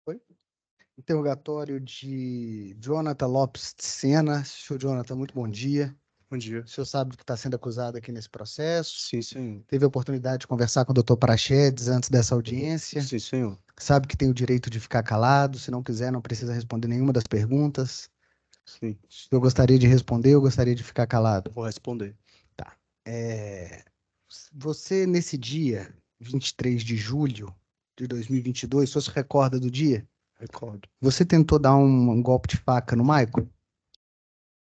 Foi? Interrogatório de Jonathan Lopes de Sena. Senhor Jonathan, muito bom dia. Bom dia. O senhor sabe do que está sendo acusado aqui nesse processo? Sim, senhor. Teve a oportunidade de conversar com o doutor Praxedes antes dessa audiência? Sim, senhor. Sabe que tem o direito de ficar calado. Se não quiser, não precisa responder nenhuma das perguntas. Sim. Se eu gostaria de responder, eu gostaria de ficar calado. Vou responder. Tá. Você, nesse dia, 23 de julho de 2022, o senhor se recorda do dia? Recordo. Você tentou dar um golpe de faca no Michael?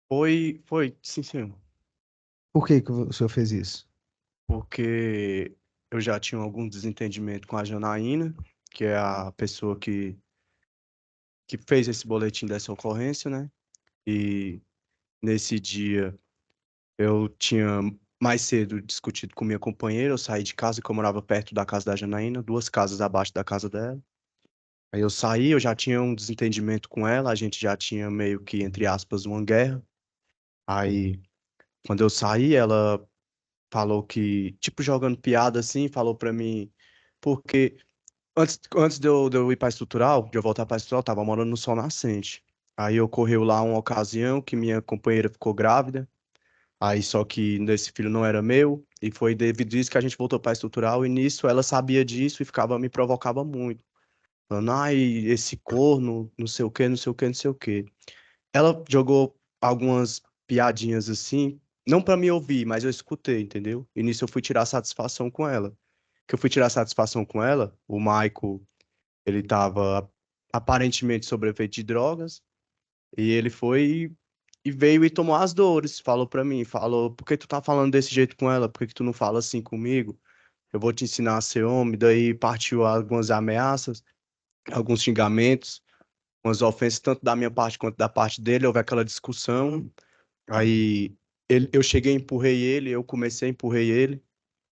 Foi, sim, senhor. Por que que o senhor fez isso? Porque eu já tinha algum desentendimento com a Janaína, que é a pessoa que fez esse boletim dessa ocorrência, né? E nesse dia eu tinha mais cedo discutido com minha companheira, eu saí de casa, que eu morava perto da casa da Janaína, 2 casas abaixo da casa dela. Aí eu saí, eu já tinha um desentendimento com ela, a gente já tinha meio que, entre aspas, uma guerra. Aí, quando eu saí, ela falou que, tipo, jogando piada assim, falou pra mim, porque antes de eu ir pra estrutural, de eu voltar pra estrutural, eu tava morando no Sol Nascente. Aí ocorreu lá uma ocasião que minha companheira ficou grávida, aí só que esse filho não era meu, e foi devido a isso que a gente voltou pra estrutural, e nisso ela sabia disso e me provocava muito. Falando, ai, esse corno, não sei o quê, não sei o quê, não sei o quê. Ela jogou algumas piadinhas assim, não pra me ouvir, mas eu escutei, entendeu? E nisso eu fui tirar satisfação com ela. Que eu fui tirar satisfação com ela, o Michael, ele tava aparentemente sob efeito de drogas, e ele foi e veio e tomou as dores, falou pra mim, falou, por que tu tá falando desse jeito com ela? Por que que tu não fala assim comigo? Eu vou te ensinar a ser homem, daí partiu algumas ameaças, alguns xingamentos, umas ofensas, tanto da minha parte quanto da parte dele, houve aquela discussão. Aí eu cheguei, empurrei ele, eu comecei, empurrei ele.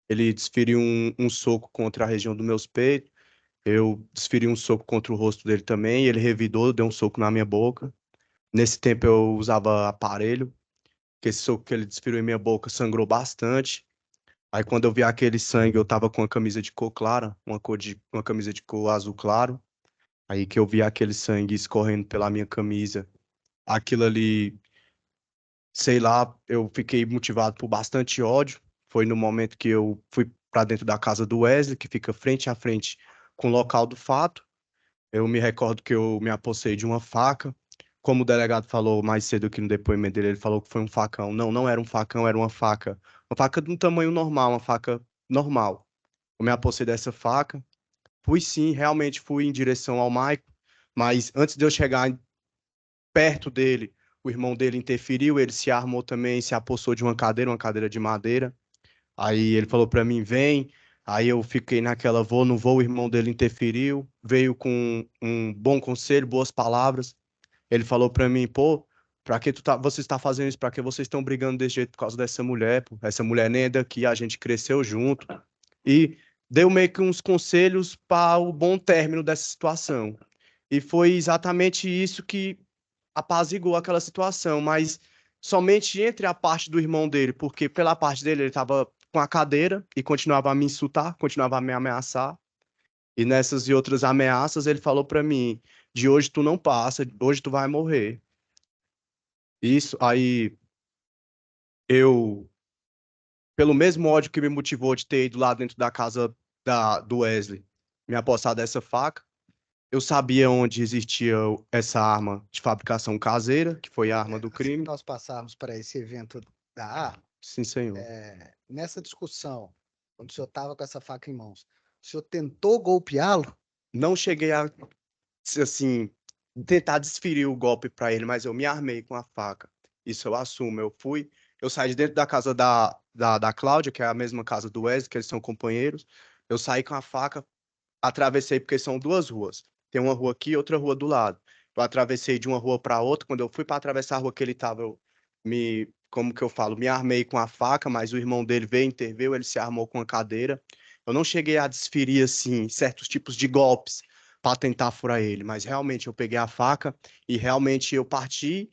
Ele desferiu um soco contra a região dos meus peitos. Eu desferi um soco contra o rosto dele também. Ele revidou, deu um soco na minha boca. Nesse tempo eu usava aparelho, que esse soco que ele desferiu em minha boca sangrou bastante. Aí quando eu vi aquele sangue, eu tava com uma camisa de cor clara, uma camisa de cor azul claro. Aí que eu vi aquele sangue escorrendo pela minha camisa. Aquilo ali, sei lá, eu fiquei motivado por bastante ódio. Foi no momento que eu fui para dentro da casa do Wesley, que fica frente a frente com o local do fato. Eu me recordo que eu me apossei de uma faca. Como o delegado falou mais cedo aqui no depoimento dele, ele falou que foi um facão. Não, não era um facão, era uma faca. Uma faca de um tamanho normal, uma faca normal. Eu me apossei dessa faca. Fui sim, realmente fui em direção ao Maico, mas antes de eu chegar perto dele, o irmão dele interferiu, ele se armou também, se apossou de uma cadeira de madeira. Aí ele falou pra mim, vem. Aí eu fiquei naquela, vou, não vou, o irmão dele interferiu, veio com um bom conselho, boas palavras. Ele falou pra mim, pô, pra que você está fazendo isso? Pra que vocês estão brigando desse jeito por causa dessa mulher, pô? Essa mulher nem é daqui, a gente cresceu junto. E deu meio que uns conselhos para o bom término dessa situação. E foi exatamente isso que apaziguou aquela situação, mas somente entre a parte do irmão dele, porque pela parte dele ele estava com a cadeira e continuava a me insultar, continuava a me ameaçar. E nessas e outras ameaças ele falou para mim: de hoje tu não passa, hoje tu vai morrer. Isso aí eu, pelo mesmo ódio que me motivou de ter ido lá dentro da casa do Wesley, me apossar dessa faca, eu sabia onde existia essa arma de fabricação caseira, que foi a arma do Assim que crime. nós passarmos para esse evento da arma, Sim, senhor. nessa discussão, quando o senhor estava com essa faca em mãos, o senhor tentou golpeá-lo? Não cheguei a, assim, tentar desferir o golpe para ele, mas eu me armei com a faca. Isso eu assumo. Eu saí de dentro da casa da Cláudia, que é a mesma casa do Wesley, que eles são companheiros. Eu saí com a faca, atravessei, porque são duas ruas. Tem uma rua aqui e outra rua do lado. Eu atravessei de uma rua para outra. Quando eu fui para atravessar a rua que ele estava, como que eu falo, me armei com a faca, mas o irmão dele veio, interveio, ele se armou com a cadeira. Eu não cheguei a desferir, assim, certos tipos de golpes para tentar furar ele, mas realmente eu peguei a faca e realmente eu parti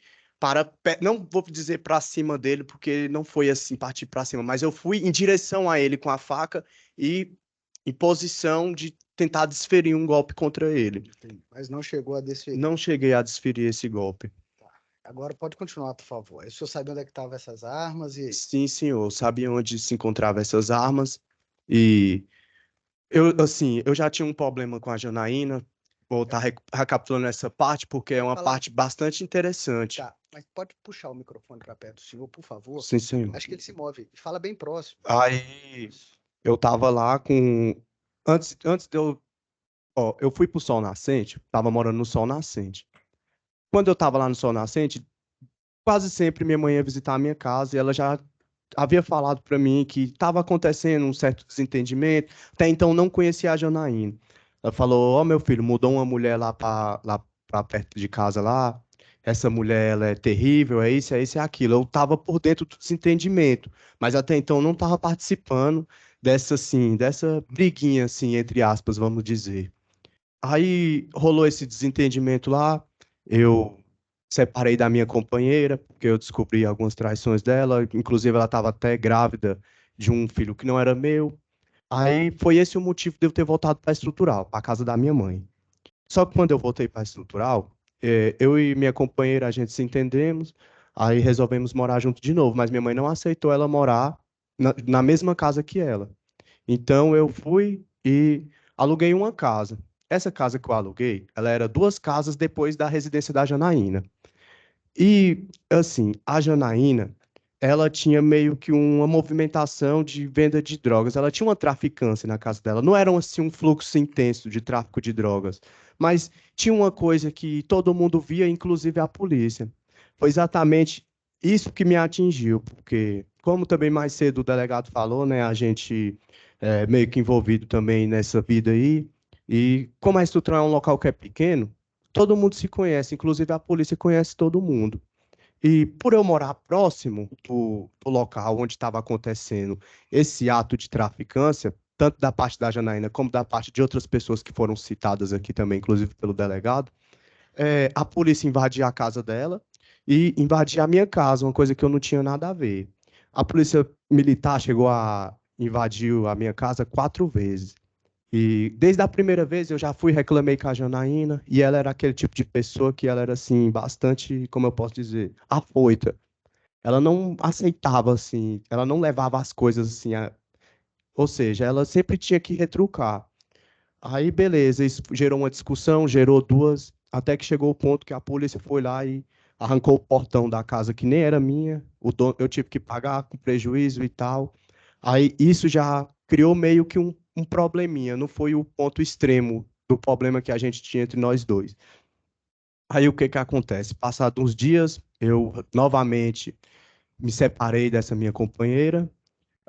não vou dizer para cima dele, porque não foi assim, partir para cima, mas eu fui em direção a ele com a faca e em posição de tentar desferir um golpe contra ele. Mas não chegou a desferir. Não cheguei a desferir esse golpe. Agora pode continuar, por favor. O senhor sabia onde é que estavam essas armas e... Sim, senhor. Sabia onde se encontravam essas armas. E eu já tinha um problema com a Janaína. Vou estar recapitulando essa parte, porque é uma parte bastante interessante. Tá, mas pode puxar o microfone para perto do senhor, por favor? Sim, senhor. Acho que ele se move. Fala bem próximo. Aí eu tava lá com. Antes de eu. Ó, eu fui pro Sol Nascente, tava morando no Sol Nascente. Quando eu tava lá no Sol Nascente, quase sempre minha mãe ia visitar a minha casa e ela já havia falado para mim que estava acontecendo um certo desentendimento. Até então não conhecia a Janaína. Ela falou: "Ó, meu filho, mudou uma mulher lá para perto de casa lá. Essa mulher ela é terrível, é isso, é aquilo." Eu estava por dentro do desentendimento, mas até então não estava participando dessa briguinha assim, entre aspas, vamos dizer. Aí rolou esse desentendimento lá. Eu separei da minha companheira, porque eu descobri algumas traições dela. Inclusive, ela estava até grávida de um filho que não era meu. Aí foi esse o motivo de eu ter voltado para a estrutural, para a casa da minha mãe. Só que quando eu voltei para a estrutural, eu e minha companheira, a gente se entendemos, aí resolvemos morar junto de novo, mas minha mãe não aceitou ela morar na mesma casa que ela. Então eu fui e aluguei uma casa. Essa casa que eu aluguei, ela era duas casas depois da residência da Janaína. E, assim, a Janaína, ela tinha meio que uma movimentação de venda de drogas. Ela tinha uma traficância na casa dela. Não era, assim, um fluxo intenso de tráfico de drogas, mas tinha uma coisa que todo mundo via, inclusive a polícia. Foi exatamente isso que me atingiu, porque, como também mais cedo o delegado falou, né, a gente é meio que envolvido também nessa vida aí, e como a estrutura é um local que é pequeno, todo mundo se conhece, inclusive a polícia conhece todo mundo. E por eu morar próximo do local onde estava acontecendo esse ato de traficância, tanto da parte da Janaína como da parte de outras pessoas que foram citadas aqui também, inclusive pelo delegado, a polícia invadia a casa dela e invadia a minha casa, uma coisa que eu não tinha nada a ver. A polícia militar chegou a invadir a minha casa 4 vezes. E desde a primeira vez eu já fui reclamei com a Janaína e ela era aquele tipo de pessoa que ela era assim bastante, como eu posso dizer, afoita. Ela não aceitava assim, ela não levava as coisas assim, ou seja, ela sempre tinha que retrucar. Aí beleza, isso gerou uma discussão, gerou duas, até que chegou o ponto que a polícia foi lá e arrancou o portão da casa que nem era minha, o dono, eu tive que pagar com prejuízo e tal. Aí isso já criou meio que um probleminha, não foi o ponto extremo do problema que a gente tinha entre nós dois. Aí o que que acontece? Passados uns dias, eu novamente me separei dessa minha companheira.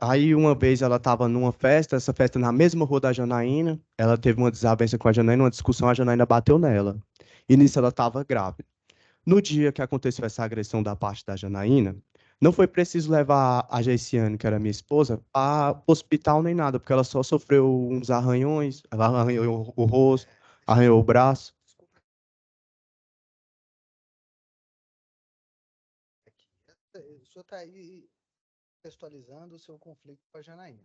Aí uma vez ela estava numa festa, essa festa na mesma rua da Janaína, ela teve uma desavença com a Janaína, uma discussão, a Janaína bateu nela. E nisso ela estava grávida. No dia que aconteceu essa agressão da parte da Janaína, não foi preciso levar a Geiciane, que era minha esposa, para o hospital nem nada, porque ela só sofreu uns arranhões, ela arranhou o rosto, arranhou o braço. O senhor está aí contextualizando o seu conflito com a Janaína.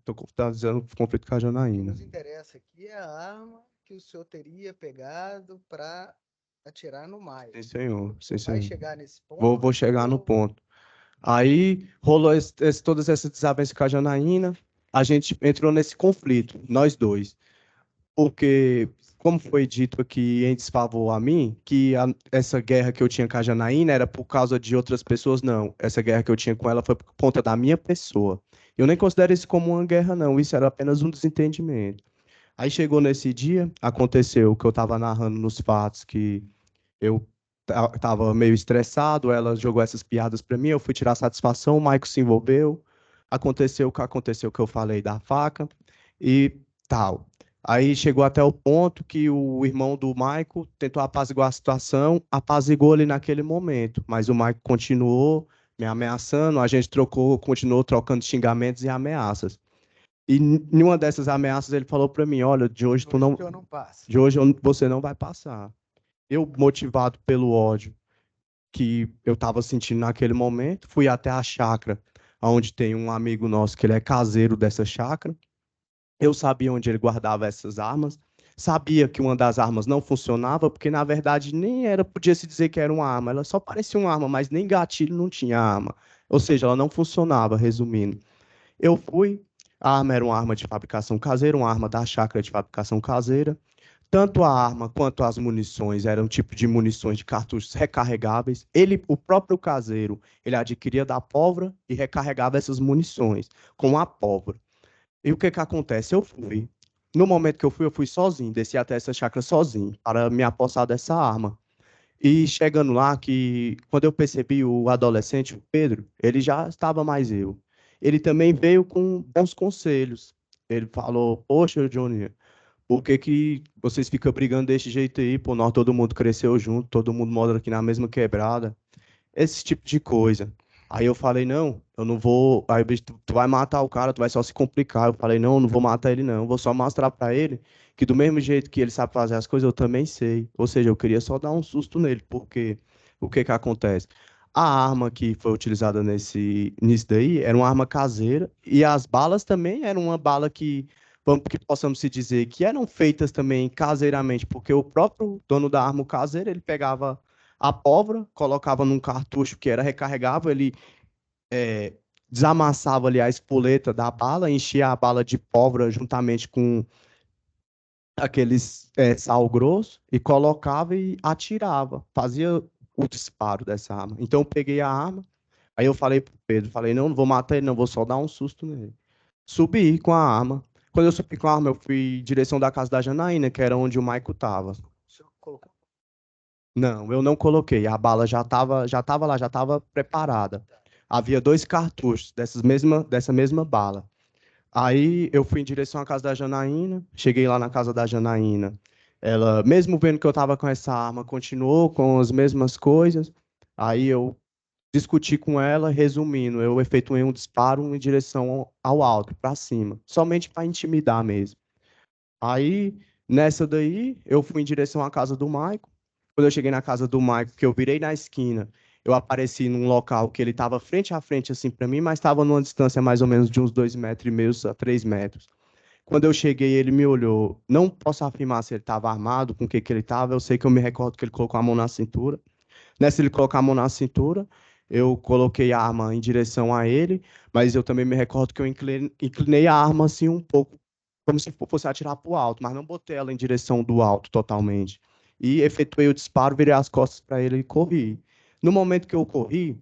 Estou dizendo conflito com a O que Janaína. nos interessa aqui é a arma que o senhor teria pegado para atirar no Maio. Sim, senhor. Sim, Vai senhor. chegar nesse ponto? Vou chegar no ponto. Aí rolou todas essas desavenças com a Janaína, a gente entrou nesse conflito, nós dois. Porque, como foi dito aqui em desfavor a mim, que essa guerra que eu tinha com a Janaína era por causa de outras pessoas, não. Essa guerra que eu tinha com ela foi por conta da minha pessoa. Eu nem considero isso como uma guerra, não. Isso era apenas um desentendimento. Aí chegou nesse dia, aconteceu o que eu estava narrando nos fatos, que eu tava meio estressado, ela jogou essas piadas para mim, eu fui tirar satisfação, o Maico se envolveu, aconteceu o que eu falei da faca e tal. Aí chegou até o ponto que o irmão do Maico tentou apaziguar a situação, apaziguou ele naquele momento, mas o Maico continuou me ameaçando, a gente continuou trocando xingamentos e ameaças. E em uma dessas ameaças ele falou para mim, olha, de hoje você não vai passar. Eu, motivado pelo ódio que eu estava sentindo naquele momento, fui até a chácara, onde tem um amigo nosso que ele é caseiro dessa chácara. Eu sabia onde ele guardava essas armas, sabia que uma das armas não funcionava, porque na verdade nem era, podia se dizer que era uma arma, ela só parecia uma arma, mas nem gatilho não tinha arma. Ou seja, ela não funcionava, resumindo. Eu fui, a arma era uma arma de fabricação caseira, uma arma da chácara de fabricação caseira. Tanto a arma quanto as munições eram um tipo de munições de cartuchos recarregáveis. Ele, o próprio caseiro, ele adquiria da pólvora e recarregava essas munições com a pólvora. E o que que acontece? Eu fui. No momento que eu fui sozinho, desci até essa chácara sozinho para me apossar dessa arma. E chegando lá, que quando eu percebi o adolescente, o Pedro, ele já estava mais eu. Ele também veio com bons conselhos. Ele falou: Poxa, Johnny, por que que vocês ficam brigando desse jeito aí? Pô, nós todo mundo cresceu junto, todo mundo mora aqui na mesma quebrada, esse tipo de coisa. Aí eu falei, não, eu não vou. Aí, bicho, tu vai matar o cara, tu vai só se complicar. Eu falei, não, eu não vou matar ele, não. Eu vou só mostrar pra ele que do mesmo jeito que ele sabe fazer as coisas, eu também sei. Ou seja, eu queria só dar um susto nele, porque o que que acontece? A arma que foi utilizada nisso daí era uma arma caseira, e as balas também eram uma bala que, vamos que possamos se dizer, que eram feitas também caseiramente, porque o próprio dono da arma caseira, ele pegava a pólvora, colocava num cartucho que era recarregável, ele é, desamassava ali a espoleta da bala, enchia a bala de pólvora juntamente com aqueles sal grosso e colocava e atirava, fazia o disparo dessa arma. Então eu peguei a arma, aí eu falei pro Pedro, falei, não, não vou matar ele, não, vou só dar um susto nele. Subi com a arma. Quando eu subi com a arma, eu fui em direção da casa da Janaína, que era onde o Maico tava. O senhor colocou. Não, eu não coloquei. A bala já tava lá, já estava preparada. Havia dois cartuchos dessa mesma bala. Aí eu fui em direção à casa da Janaína, cheguei lá na casa da Janaína. Ela, mesmo vendo que eu estava com essa arma, continuou com as mesmas coisas. Aí eu discuti com ela, resumindo, eu efetuei um disparo em direção ao alto, para cima, somente para intimidar mesmo. Aí, nessa daí, eu fui em direção à casa do Maico. Quando eu cheguei na casa do Maico, que eu virei na esquina, eu apareci num local que ele estava frente a frente, assim, para mim, mas estava numa distância mais ou menos de uns 2,5 metros a 3 metros. Quando eu cheguei, ele me olhou. Não posso afirmar se ele estava armado, com o que que ele estava. Eu sei que eu me recordo que ele colocou a mão na cintura. Nessa, ele colocar a mão na cintura, eu coloquei a arma em direção a ele, mas eu também me recordo que eu inclinei a arma assim um pouco, como se fosse atirar para o alto, mas não botei ela em direção do alto totalmente. E efetuei o disparo, virei as costas para ele e corri. No momento que eu corri,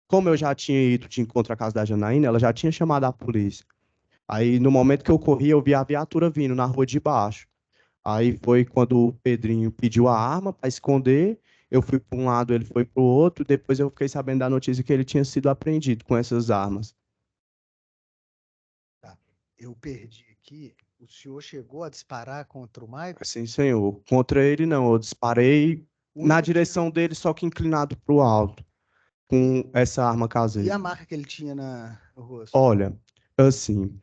como eu já tinha ido de encontro à casa da Janaína, ela já tinha chamado a polícia. Aí, no momento que eu corri, eu vi a viatura vindo na rua de baixo. Aí foi quando o Pedrinho pediu a arma para esconder. Eu fui para um lado, ele foi para o outro. Depois eu fiquei sabendo da notícia que ele tinha sido apreendido com essas armas. Tá. Eu perdi aqui. O senhor chegou a disparar contra o Michael? Sim, senhor. Contra ele, não. Eu disparei O na único tiro. direção dele, só que inclinado para o alto, E, com essa arma e caseira. a marca que ele tinha no rosto? Olha, assim,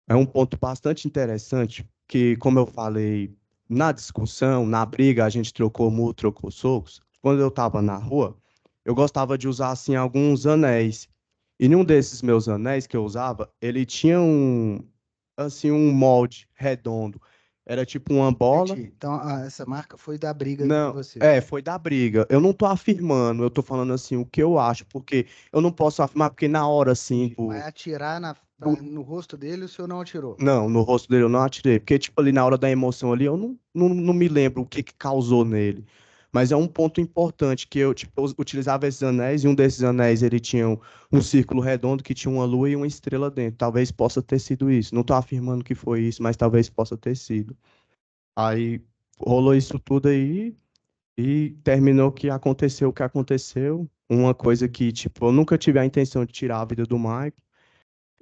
é um ponto bastante interessante, que, como eu falei, na discussão, na briga, a gente trocou murro, trocou socos. Quando eu estava na rua, eu gostava de usar, assim, alguns anéis. E num desses meus anéis que eu usava, ele tinha assim, um molde redondo. Era tipo uma bola. Entendi. Então, essa marca foi da briga entre Não, vocês. foi da briga. Eu não tô afirmando, eu tô falando assim o que eu acho, porque eu não posso afirmar, porque na hora, assim, Entendi. Mas atirar no rosto dele, o senhor não atirou. não, no rosto dele eu não atirei, porque, tipo, ali na hora da emoção ali, eu não me lembro o que que causou nele. Mas é um ponto importante que eu, tipo, eu utilizava esses anéis, e um desses anéis, ele tinha um círculo redondo que tinha uma lua e uma estrela dentro. Talvez possa ter sido isso. Não tô afirmando que foi isso, mas talvez possa ter sido. Aí rolou isso tudo aí, e terminou que aconteceu o que aconteceu. Uma coisa que, tipo, eu nunca tive a intenção de tirar a vida do Mike,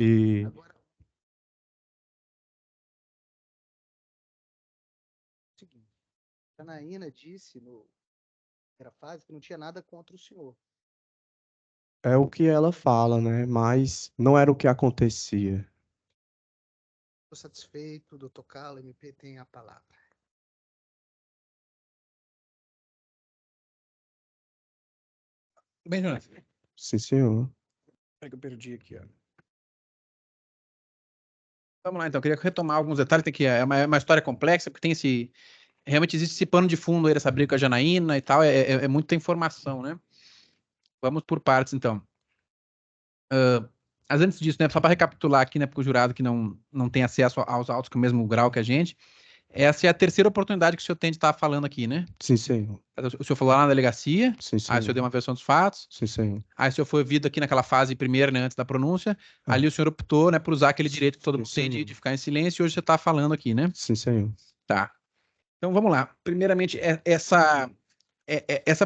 e Agora, é o seguinte, a Janaína disse no primeira fase que não tinha nada contra o senhor. é o que ela fala, né? Mas não era o que acontecia. Estou satisfeito, doutor Carlos, MP tem a palavra. Bem, Jonathan, Sim, senhor. é que eu perdi aqui, ó. Vamos lá, então. Eu queria retomar alguns detalhes. Tem que, é uma história complexa, porque tem esse... Realmente existe esse pano de fundo aí dessa briga com a Janaína e tal. É muita informação, né? Vamos por partes, então. Mas antes disso, né, só para recapitular aqui, né, para o jurado que não tem acesso aos autos com o mesmo grau que a gente, essa é a terceira oportunidade que o senhor tem de estar falando aqui, né? Sim, senhor. O senhor falou lá na delegacia, Sim, aí o senhor senhor. deu uma versão dos fatos, Sim, senhor. aí o senhor foi ouvido aqui naquela fase primeira, né, antes da pronúncia, ali o senhor optou, né, por usar aquele direito que todo mundo tem de ficar em silêncio, e hoje você está falando aqui, né? Sim, senhor. Tá. Então vamos lá. Primeiramente, essa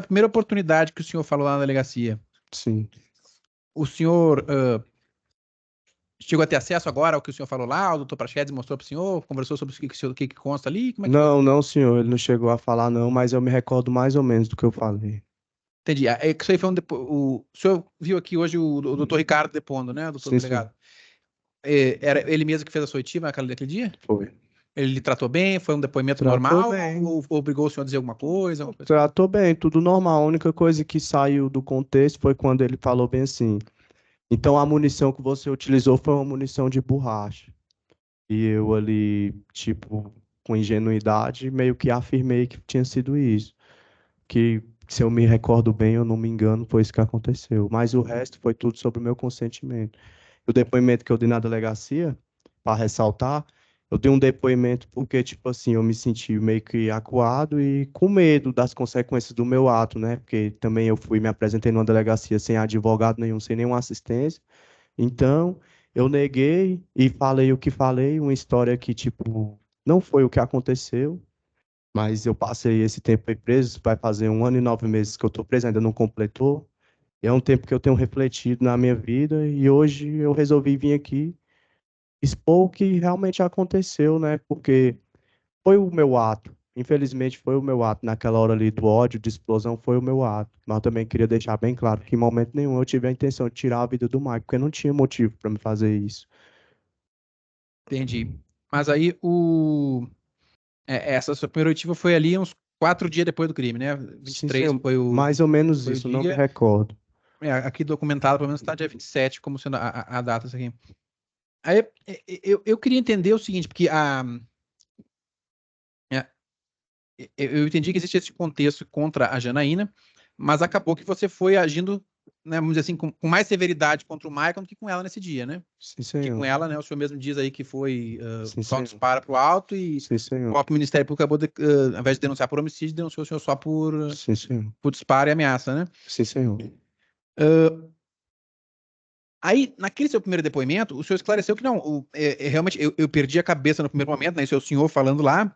primeira oportunidade que o senhor falou lá na delegacia, Sim. o senhor chegou a ter acesso agora ao que o senhor falou lá? O doutor Prachedes mostrou para o senhor? Conversou sobre o que consta ali? Como é que foi? Não, senhor, ele não chegou a falar, não, mas eu me recordo mais ou menos do que eu falei. Entendi. É que isso aí foi o senhor viu aqui hoje o doutor Ricardo depondo, né? O doutor Sim, delegado. Era ele mesmo que fez a sua oitiva naquele dia? Foi. Ele lhe tratou bem? Foi um depoimento Tratou normal? bem. Ou obrigou o senhor a dizer alguma coisa? Tratou bem, tudo normal. A única coisa que saiu do contexto foi quando ele falou bem assim. Então a munição que você utilizou foi uma munição de borracha. E eu ali, tipo, com ingenuidade, meio que afirmei que tinha sido isso. Que, se eu me recordo bem, eu não me engano, foi isso que aconteceu. Mas o resto foi tudo sobre o meu consentimento. O depoimento que eu dei na delegacia, para ressaltar, eu dei um depoimento porque, tipo assim, eu me senti meio que acuado e com medo das consequências do meu ato, né? Porque também eu me apresentei numa delegacia sem advogado nenhum, sem nenhuma assistência. Então, eu neguei e falei o que falei, uma história que, tipo, não foi o que aconteceu, mas eu passei esse tempo aí preso, vai fazer 1 ano e 9 meses que eu tô preso, ainda não completou. E é um tempo que eu tenho refletido na minha vida e hoje eu resolvi vir aqui expor o que realmente aconteceu, né? Porque foi o meu ato. Infelizmente foi o meu ato. Naquela hora ali do ódio, de explosão, foi o meu ato. Mas eu também queria deixar bem claro que em momento nenhum eu tive a intenção de tirar a vida do Mike, porque não tinha motivo para me fazer isso. Entendi. Mas aí essa sua primeira oitiva foi ali uns 4 dias depois do crime, né? Sim, 23 sim, foi mais ou menos foi o isso, não me dia. recordo. Aqui documentado, pelo menos está dia 27 como sendo a data isso aqui. Aí eu queria entender o seguinte, porque é, eu entendi que existe esse contexto contra a Janaína, mas acabou que você foi agindo, né, vamos dizer assim, com mais severidade contra o Michael do que com ela nesse dia, né? Sim, Porque com senhor. ela, né, o senhor mesmo diz aí que foi Sim, só um senhor. disparo para o alto e Sim, o senhor. próprio Ministério Público acabou, ao invés de denunciar por homicídio, denunciou o senhor só Sim, senhor. por disparo e ameaça, né? Sim, senhor. Aí, naquele seu primeiro depoimento, o senhor esclareceu que não, realmente eu perdi a cabeça no primeiro momento, né? Isso é o senhor falando lá,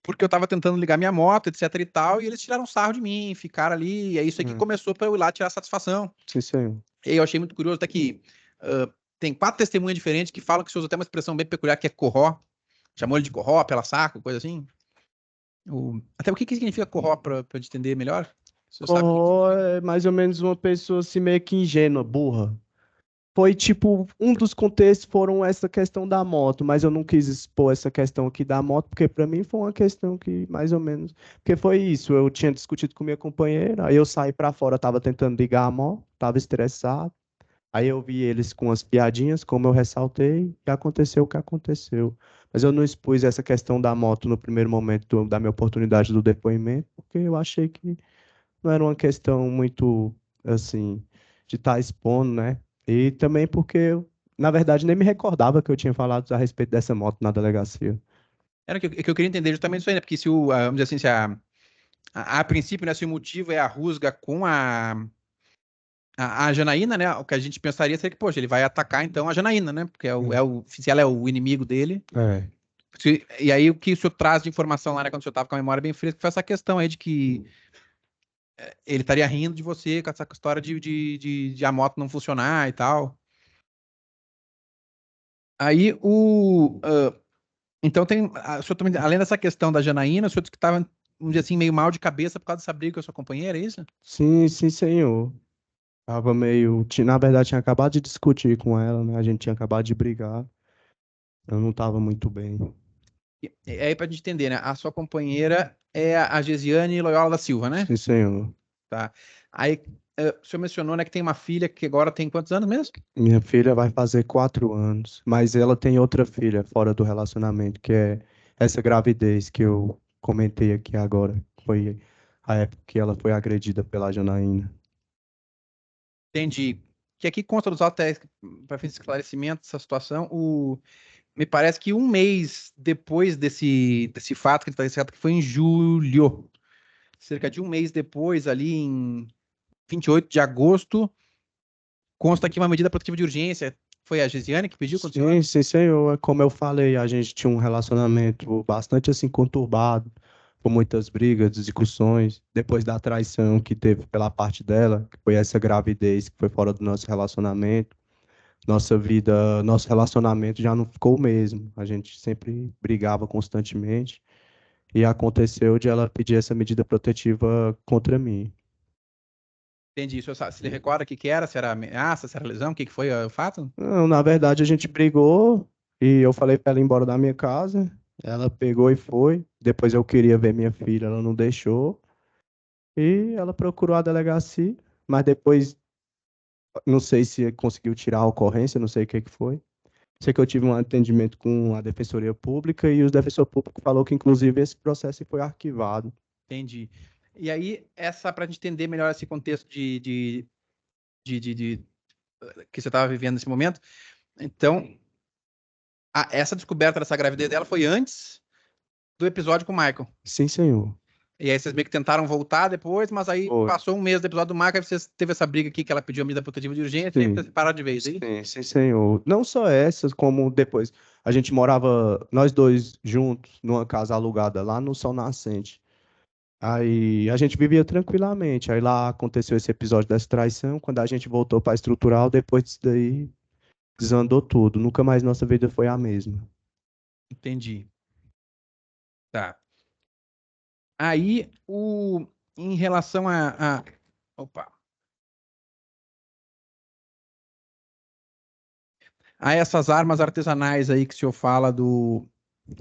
porque eu tava tentando ligar minha moto, etc e tal, e eles tiraram sarro de mim, ficaram ali, e é isso aí que começou para eu ir lá tirar satisfação. Sim, senhor. E eu achei muito curioso até que tem 4 testemunhas diferentes que falam que o senhor usa até uma expressão bem peculiar que é corró, chamou ele de corró, pela saco, coisa assim. Até o que significa corró para eu entender melhor? O senhor sabe o que Corró significa? é mais ou menos uma pessoa assim meio que ingênua, burra. Foi tipo, um dos contextos foram essa questão da moto, mas eu não quis expor essa questão aqui da moto, porque para mim foi uma questão que mais ou menos, porque foi isso, eu tinha discutido com minha companheira, aí eu saí para fora, tava tentando ligar a moto, tava estressado. Aí eu vi eles com as piadinhas, como eu ressaltei, e aconteceu o que aconteceu. Mas eu não expus essa questão da moto no primeiro momento da minha oportunidade do depoimento, porque eu achei que não era uma questão muito, assim, de estar expondo, né? E também porque eu, na verdade, nem me recordava que eu tinha falado a respeito dessa moto na delegacia. Era que eu queria entender justamente isso aí, né? Porque se vamos dizer assim, se a princípio, né, se o motivo é a rusga com a Janaína, né? O que a gente pensaria seria que, poxa, ele vai atacar então a Janaína, né? Porque se ela é o inimigo dele. É. E aí o que o senhor traz de informação lá, né, quando o senhor estava com a memória bem fresca, foi essa questão aí de que ele estaria rindo de você com essa história de a moto não funcionar e tal. Aí então tem. O senhor também, além dessa questão da Janaína, o senhor disse que estava, vamos dizer assim, meio mal de cabeça por causa dessa briga com a sua companheira, é isso? Sim, sim, senhor. Tava meio. Na verdade, tinha acabado de discutir com ela, né? A gente tinha acabado de brigar. Eu não tava muito bem. E aí, pra gente entender, né? A sua companheira é a Gesiane Loyola da Silva, né? Sim, senhor. Tá. Aí, o senhor mencionou, né, que tem uma filha que agora tem quantos anos mesmo? Minha filha vai fazer 4 anos, mas ela tem outra filha fora do relacionamento, que é essa gravidez que eu comentei aqui agora. Foi a época que ela foi agredida pela Janaína. Entendi. Que aqui consta dos autos, para fins de esclarecimento dessa situação, me parece que um mês depois desse fato, que está certo, que foi em julho, cerca de um mês depois, ali em 28 de agosto, consta aqui uma medida protetiva de urgência. Foi a Gesiane que pediu contra o senhor? Sim, senhor. Como eu falei, a gente tinha um relacionamento bastante assim conturbado, com muitas brigas, discussões. Depois da traição que teve pela parte dela, que foi essa gravidez que foi fora do nosso relacionamento, nossa vida, nosso relacionamento já não ficou o mesmo. A gente sempre brigava constantemente e aconteceu de ela pedir essa medida protetiva contra mim. Entendi. O senhor se recorda o que era? Se era ameaça, se era lesão? O que foi o fato? Não, na verdade, a gente brigou e eu falei para ela ir embora da minha casa. Ela pegou e foi. Depois eu queria ver minha filha, ela não deixou. E ela procurou a delegacia, mas depois não sei se conseguiu tirar a ocorrência, não sei o que que foi. Sei que eu tive um atendimento com a Defensoria Pública e o defensor público falou que, inclusive, esse processo foi arquivado. Entendi. E aí, para a gente entender melhor esse contexto que você estava vivendo nesse momento, então, essa descoberta dessa gravidez dela foi antes do episódio com o Michael. Sim, senhor. E aí vocês meio que tentaram voltar depois, mas aí Foi. passou um mês do episódio do Michael, aí vocês teve essa briga aqui que ela pediu a medida protetiva de urgência, e aí Sim. vocês separaram de vez, hein? Sim, senhor. Não só essas, como depois. A gente morava, nós dois juntos, numa casa alugada lá no Sol Nascente. Aí a gente vivia tranquilamente. Aí lá aconteceu esse episódio dessa traição. Quando a gente voltou para a estrutural, depois disso daí desandou tudo. Nunca mais nossa vida foi a mesma. Entendi. Tá. Aí, em relação opa. A essas armas artesanais aí que o senhor fala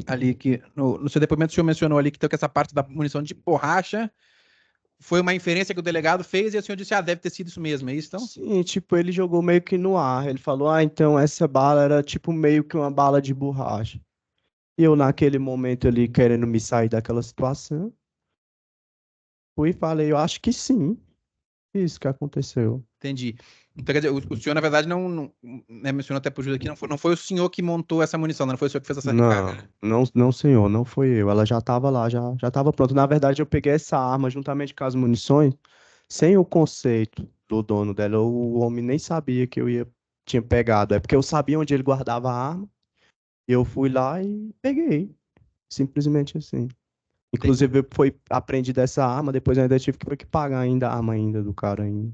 ali que no seu depoimento o senhor mencionou ali que essa parte da munição de borracha foi uma inferência que o delegado fez e o senhor disse, deve ter sido isso mesmo, é isso então? Sim, tipo, ele jogou meio que no ar. Ele falou, então essa bala era tipo meio que uma bala de borracha. E eu, naquele momento ali, querendo me sair daquela situação, fui e falei, eu acho que sim. Isso que aconteceu. Entendi. Então, quer dizer, o senhor, na verdade, não né, mencionou até pro Júlio aqui, não foi o senhor que montou essa munição, não foi o senhor que fez essa recarga, né? Não, senhor, não foi eu. Ela já estava lá, já estava pronta. Na verdade, eu peguei essa arma juntamente com as munições, sem o conceito do dono dela. O homem nem sabia que tinha pegado. É porque eu sabia onde ele guardava a arma, e eu fui lá e peguei. Simplesmente assim. Inclusive, foi apreendida essa arma, depois eu ainda tive que pagar ainda a arma ainda do cara ainda.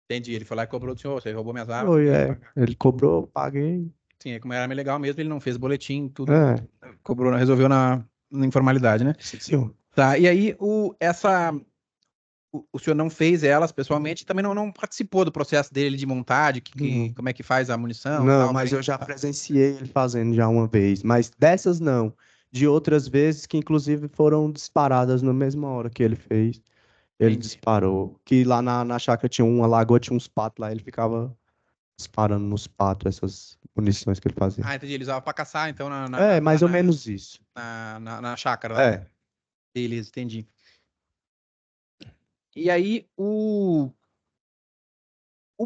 Entendi, ele foi lá e cobrou do senhor, você roubou minhas armas. Foi, ele cobrou, paguei. Sim, como era legal mesmo, ele não fez boletim, tudo. É. Cobrou, resolveu na informalidade, né? Sim, senhor. Tá, e aí o senhor não fez elas pessoalmente, também não participou do processo dele de montagem, como é que faz a munição? Não, tal, mas tem? eu já presenciei ele fazendo já uma vez. Mas dessas não. De outras vezes que inclusive foram disparadas na mesma hora que ele fez. Ele Entendi. disparou. Que lá na chácara tinha uma lagoa, tinha uns patos lá, ele ficava disparando nos patos essas munições que ele fazia. Entendi, ele usava pra caçar, então, Mais ou menos isso. na chácara. Lá. É. Beleza, entendi. E aí, o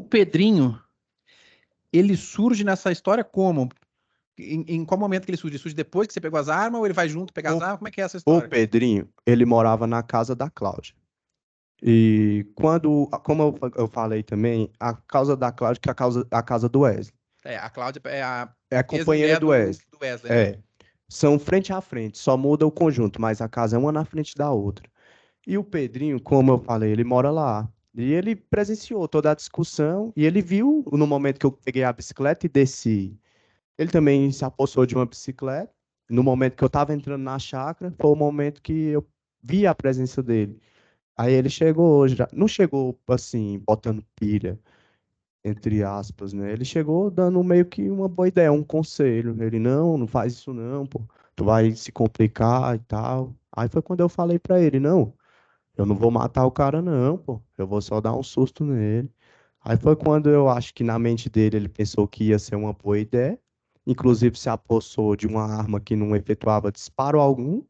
Pedrinho, ele surge nessa história como? Em qual momento que ele surge? Ele surge depois que você pegou as armas ou ele vai junto pegar as armas? Como é que é essa O história? Pedrinho, ele morava na casa da Cláudia. E como eu falei também, a casa da Cláudia que é a casa do Wesley. A Cláudia é a companheira do Wesley. Do Wesley, né? São frente a frente, só muda o conjunto, mas a casa é uma na frente da outra. E o Pedrinho, como eu falei, ele mora lá. E ele presenciou toda a discussão e ele viu no momento que eu peguei a bicicleta e desci. Ele também se apossou de uma bicicleta. No momento que eu estava entrando na chácara, foi o momento que eu vi a presença dele. Aí ele chegou, não chegou assim, botando pilha, entre aspas, né? Ele chegou dando meio que uma boa ideia, um conselho. Ele, não faz isso não, pô. Tu vai se complicar e tal. Aí foi quando eu falei pra ele, não, Eu não vou matar o cara, não, pô. Eu vou só dar um susto nele. Aí foi quando eu acho que na mente dele ele pensou que ia ser uma boa ideia. Inclusive se apossou de uma arma que não efetuava disparo algum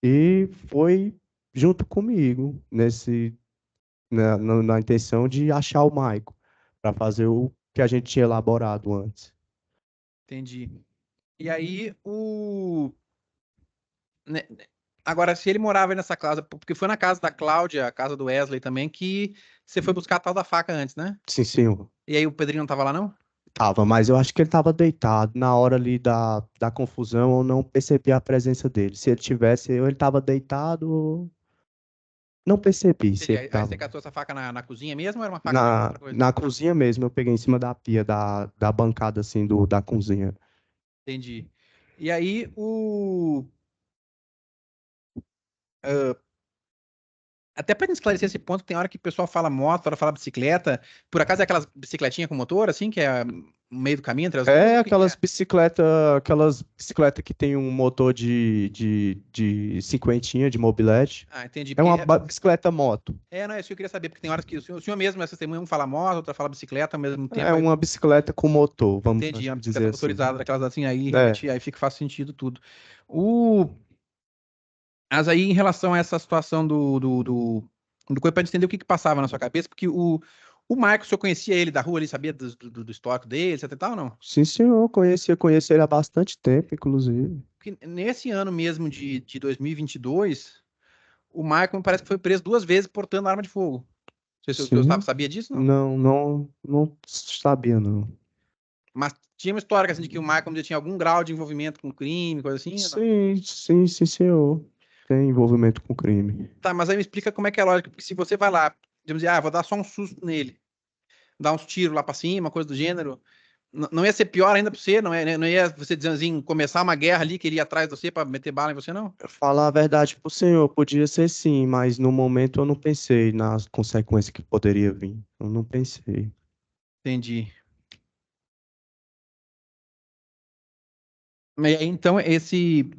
e foi junto comigo na intenção de achar o Maico para fazer o que a gente tinha elaborado antes. Entendi. E aí, né, agora, se ele morava aí nessa casa, porque foi na casa da Cláudia, a casa do Wesley também, que você foi buscar a tal da faca antes, né? Sim, senhor. E aí o Pedrinho não tava lá, não? Tava, mas eu acho que ele tava deitado. Na hora ali da confusão, eu não percebi a presença dele. Se ele tivesse, ou ele tava deitado, ou não percebi se Entendi. ele Aí você tava. catou essa faca na cozinha mesmo ou era uma faca de Na, outra coisa? na cozinha mesmo, eu peguei em cima da pia, da bancada, assim, da cozinha. Entendi. E aí até para esclarecer esse ponto, tem hora que o pessoal fala moto, hora fala bicicleta. Por acaso é aquelas bicicletinhas com motor, assim, que é no meio do caminho entre as duas? É O que que é? aquelas bicicleta que tem um motor de cinquentinha, de mobilete. Ah, entendi. É Porque uma bicicleta moto. não, é isso que eu queria saber, porque tem horas que o senhor mesmo, essa testemunha, um fala moto, outra fala bicicleta ao mesmo É tempo. Aí, uma bicicleta com motor, vamos entendi, é uma bicicleta dizer assim. motorizada, daquelas assim, aí É, realmente aí fica faz sentido tudo. O, mas aí, em relação a essa situação do coisa, pra gente entender o que que passava na sua cabeça, porque o Marcos, o senhor conhecia ele da rua, ele sabia do histórico dele, etc e tal, ou não? sim, senhor, conheci ele há bastante tempo, inclusive. Porque nesse ano mesmo de 2022, o Michael me parece que foi preso 2 vezes portando arma de fogo. Não sei se o senhor Sim, sabia disso, não? não sabia, não. Mas tinha uma história assim, de que o Michael já tinha algum grau de envolvimento com crime, coisa assim, ou não? Sim, senhor. Tem envolvimento com crime. Tá, mas aí me explica como é que é a lógica, porque se você vai lá, digamos assim, vou dar só um susto nele, dar uns tiros lá pra cima, coisa do gênero, não ia ser pior ainda pra você, não, não ia você dizendo assim, começar uma guerra ali, que ele ia atrás de você pra meter bala em você, não? Falar a verdade pro senhor, podia ser sim, mas no momento eu não pensei nas consequências que poderia vir. Eu não pensei. Entendi. Mas aí, então, esse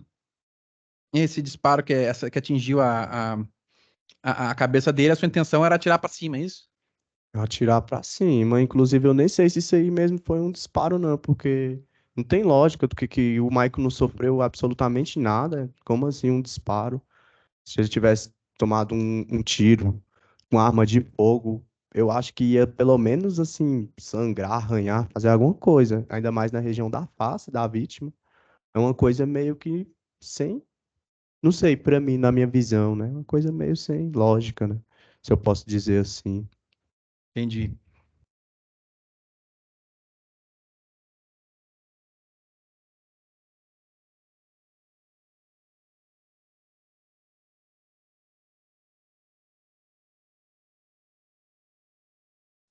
disparo que atingiu a cabeça dele, a sua intenção era atirar pra cima, é isso? Atirar pra cima. Inclusive, eu nem sei se isso aí mesmo foi um disparo, não, porque não tem lógica do que o Michael não sofreu absolutamente nada. Como assim um disparo? Se ele tivesse tomado um tiro com arma de fogo, eu acho que ia pelo menos assim sangrar, arranhar, fazer alguma coisa, ainda mais na região da face da vítima. É uma coisa meio que sem, não sei, pra mim, na minha visão, né? Uma coisa meio sem lógica, né? Se eu posso dizer assim. Entendi.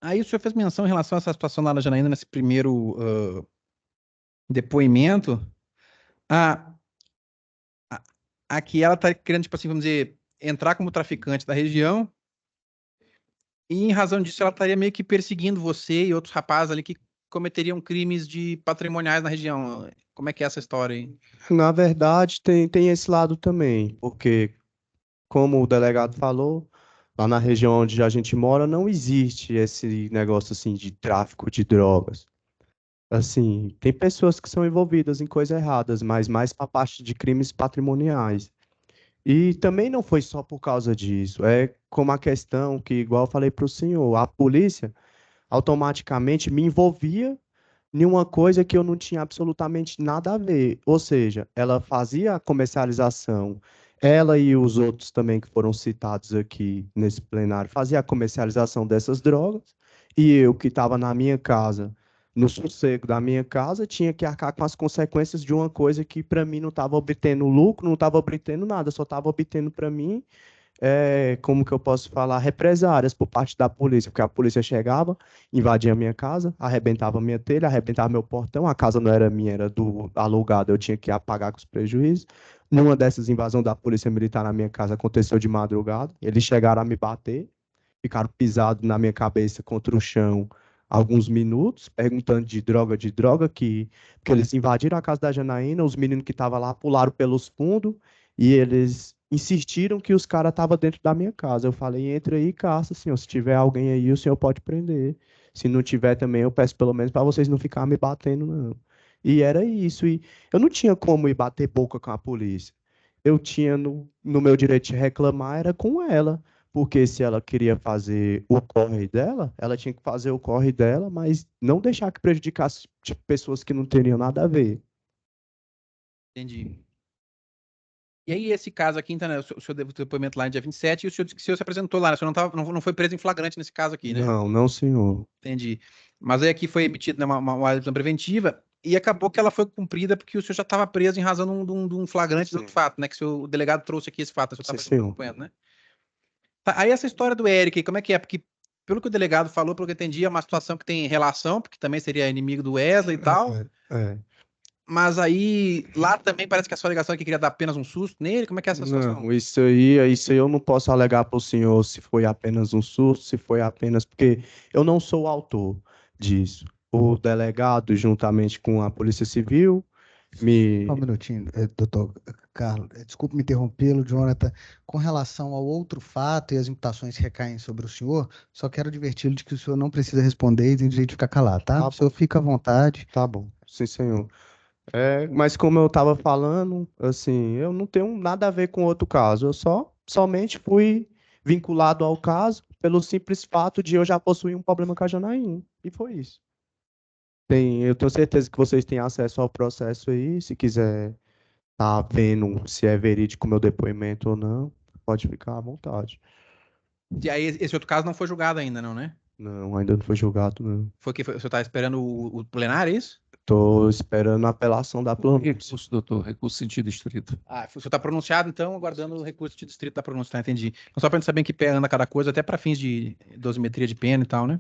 Aí o senhor fez menção em relação a essa situação lá na Janaína, nesse primeiro depoimento, a, a, a que ela tá querendo, tipo assim, vamos dizer, entrar como traficante da região, e em razão disso ela estaria meio que perseguindo você e outros rapazes ali que cometeriam crimes de patrimoniais na região. Como é que é essa história aí? Na verdade, tem esse lado também, porque, como o delegado falou, lá na região onde a gente mora não existe esse negócio assim de tráfico de drogas. Assim, tem pessoas que são envolvidas em coisas erradas, mas mais para a parte de crimes patrimoniais. E também não foi só por causa disso, é como a questão que, igual eu falei para o senhor, a polícia automaticamente me envolvia em uma coisa que eu não tinha absolutamente nada a ver. Ou seja, ela fazia a comercialização, ela e os outros também que foram citados aqui nesse plenário, fazia a comercialização dessas drogas, e eu que estava na minha casa, no sossego da minha casa, tinha que arcar com as consequências de uma coisa que para mim não estava obtendo lucro, não estava obtendo nada, só estava obtendo para mim como que eu posso falar, represárias por parte da polícia, porque a polícia chegava, invadia a minha casa, arrebentava minha telha, arrebentava meu portão, a casa não era minha, era do alugado, eu tinha que pagar com os prejuízos. Numa dessas invasões da polícia militar na minha casa aconteceu de madrugada, eles chegaram a me bater, ficaram pisados na minha cabeça contra o chão alguns minutos, perguntando de droga, que eles invadiram a casa da Janaína, os meninos que estavam lá pularam pelos fundos, e eles insistiram que os caras estavam dentro da minha casa. Eu falei, entra aí e caça, senhor. Se tiver alguém aí, o senhor pode prender. Se não tiver também, eu peço pelo menos para vocês não ficarem me batendo, não. E era isso. E eu não tinha como ir bater boca com a polícia. Eu tinha no meu direito de reclamar, era com ela. Porque se ela queria fazer o corre dela, ela tinha que fazer o corre dela, mas não deixar que prejudicasse tipo, pessoas que não teriam nada a ver. Entendi. E aí, esse caso aqui, então, né, o senhor deu o depoimento lá no dia 27 e o senhor disse que o senhor se apresentou lá, né? O senhor não foi preso em flagrante nesse caso aqui, né? Não, não, senhor. Entendi. Mas aí aqui foi emitida, né, uma prisão preventiva e acabou que ela foi cumprida porque o senhor já estava preso em razão de um flagrante de outro fato, né? Que o delegado trouxe aqui esse fato, o senhor Sim, estava senhor. acompanhando, né? Tá, aí essa história do Eric, como é que é? Porque, pelo que o delegado falou, pelo que eu entendi, é uma situação que tem relação, porque também seria inimigo do Wesley e tal. É. Mas aí, lá também parece que a sua alegação é que queria dar apenas um susto nele. Como é que é essa situação? Não, isso aí eu não posso alegar para o senhor se foi apenas um susto, se foi apenas porque eu não sou o autor disso. O delegado, juntamente com a Polícia Civil, me. Só um minutinho, doutor Carlos. Desculpe me interrompê-lo, Jonathan. Com relação ao outro fato e as imputações que recaem sobre o senhor, só quero adverti-lo de que o senhor não precisa responder e tem direito de ficar calado, tá? Tá O senhor fica à vontade. Tá bom, sim, senhor. Mas como eu estava falando, assim, eu não tenho nada a ver com outro caso. Eu somente fui vinculado ao caso pelo simples fato de eu já possuir um problema com a Janaína. E foi isso. Eu tenho certeza que vocês têm acesso ao processo aí. Se quiser tá vendo se é verídico o meu depoimento ou não, pode ficar à vontade. E aí, esse outro caso não foi julgado ainda, não, né? Não, ainda não foi julgado, não. O senhor está esperando o plenário, é isso? Estou esperando a apelação da pronúncia. Recurso, doutor, recurso sentido estrito. Ah, o senhor está pronunciado, então, aguardando o recurso de distrito da pronúncia, tá? Entendi. Então, só para gente saber em que pé anda cada coisa, até para fins de dosimetria de pena e tal, né?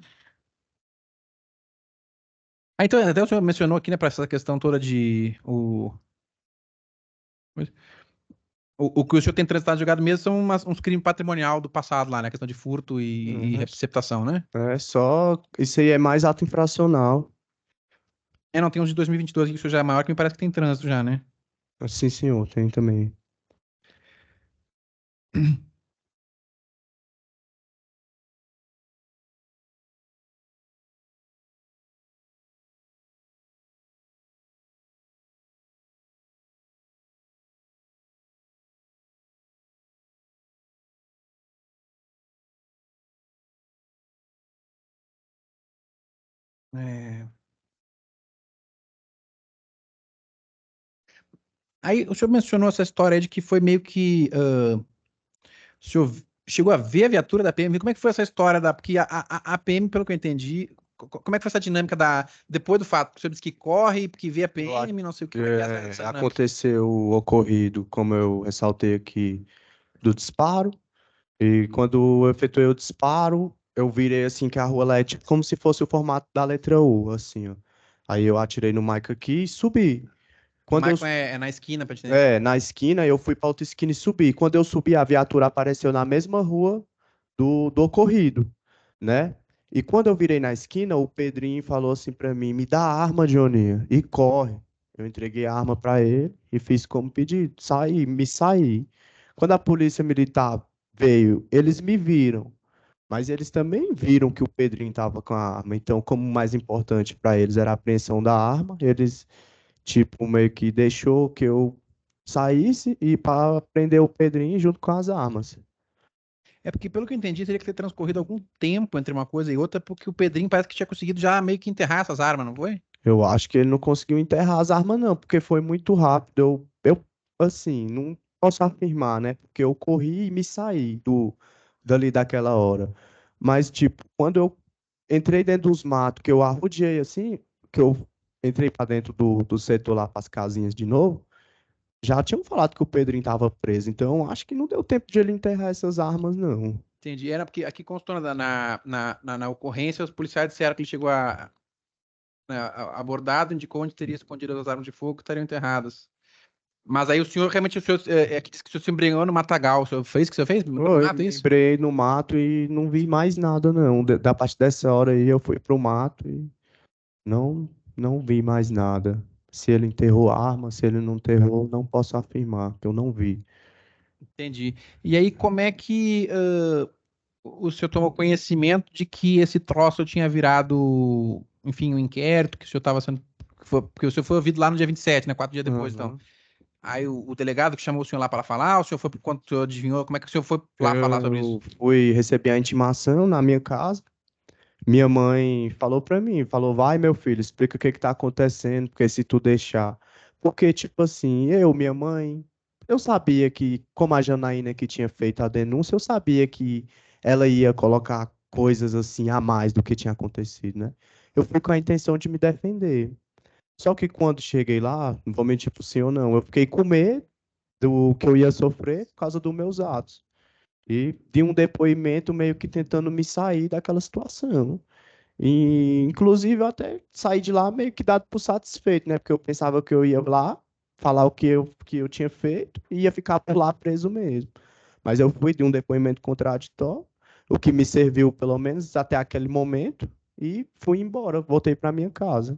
Ah, então, até o senhor mencionou aqui, né, para essa questão toda de o que o senhor tem transitado julgado mesmo são uns crimes patrimonial do passado lá, né? Questão de furto e receptação, né? Isso aí é mais ato infracional. Não, tem uns de 2022 aqui que o senhor já é maior, que me parece que tem trânsito já, né? Sim, senhor, tem também. É. Aí o senhor mencionou essa história aí de que foi meio que. O senhor chegou a ver a viatura da PM? Como é que foi essa história da. Porque a PM, pelo que eu entendi, como é que foi essa dinâmica da. Depois do fato? O senhor disse que corre, que vê a PM, não sei o que. Como é que é essa dinâmica? Aconteceu o ocorrido, como eu ressaltei aqui, do disparo. E quando eu efetuei o disparo, eu virei assim que a rua lá é tipo como se fosse o formato da letra U, assim, ó. Aí eu atirei no Mike aqui e subi. O Quando eu Michael é na esquina, pra gente entender. na esquina, eu fui para outra esquina e subi. Quando eu subi, a viatura apareceu na mesma rua do ocorrido, né? E quando eu virei na esquina, o Pedrinho falou assim para mim: me dá a arma, Joninha, e corre. Eu entreguei a arma para ele e fiz como pedido, saí. Quando a polícia militar veio, eles me viram, mas eles também viram que o Pedrinho estava com a arma. Então, como o mais importante para eles era a apreensão da arma, eles tipo, meio que deixou que eu saísse e para prender o Pedrinho junto com as armas. É porque, pelo que eu entendi, teria que ter transcorrido algum tempo entre uma coisa e outra, porque o Pedrinho parece que tinha conseguido já meio que enterrar essas armas, não foi? Eu acho que ele não conseguiu enterrar as armas, não, porque foi muito rápido. Assim, não posso afirmar, né? Porque eu corri e me saí dali daquela hora. Mas, tipo, quando eu entrei dentro dos matos, que eu arrodeei assim, que eu entrei para dentro do setor lá para as casinhas de novo, já tinham falado que o Pedrinho estava preso, então acho que não deu tempo de ele enterrar essas armas, não. Entendi. Era porque aqui constou na ocorrência, os policiais disseram que ele chegou abordado, indicou onde teria escondido as armas de fogo que estariam enterradas. Mas aí o senhor, realmente, que disse que o senhor se embrenhou no matagal. O senhor fez o que o senhor fez? No Eu mato, isso? lembrei no mato e não vi mais nada, não. Da parte dessa hora aí eu fui pro mato e não, não vi mais nada. Se ele enterrou a arma, se ele não enterrou, não posso afirmar, que eu não vi. Entendi. E aí, como é que o senhor tomou conhecimento de que esse troço tinha virado, enfim, um inquérito, que o senhor estava sendo. Porque o senhor foi ouvido lá no dia 27, né? 4 dias depois, então. Aham. Aí o delegado que chamou o senhor lá para falar, o senhor foi por quanto o senhor adivinhou? Como é que o senhor foi lá falar sobre isso? Eu fui receber a intimação na minha casa. Minha mãe falou pra mim, falou, vai, meu filho, explica o que que tá acontecendo, porque se tu deixar. Porque, tipo assim, minha mãe, eu sabia que, como a Janaína que tinha feito a denúncia, eu sabia que ela ia colocar coisas assim a mais do que tinha acontecido, né? Eu fui com a intenção de me defender. Só que quando cheguei lá, não vou mentir pro senhor, não, eu fiquei com medo do que eu ia sofrer por causa dos meus atos. E de um depoimento meio que tentando me sair daquela situação. E, inclusive, eu até saí de lá meio que dado por satisfeito, né? Porque eu pensava que eu ia lá falar o que eu tinha feito e ia ficar por lá preso mesmo. Mas eu fui de um depoimento contraditório, o que me serviu, pelo menos, até aquele momento, e fui embora, voltei para minha casa.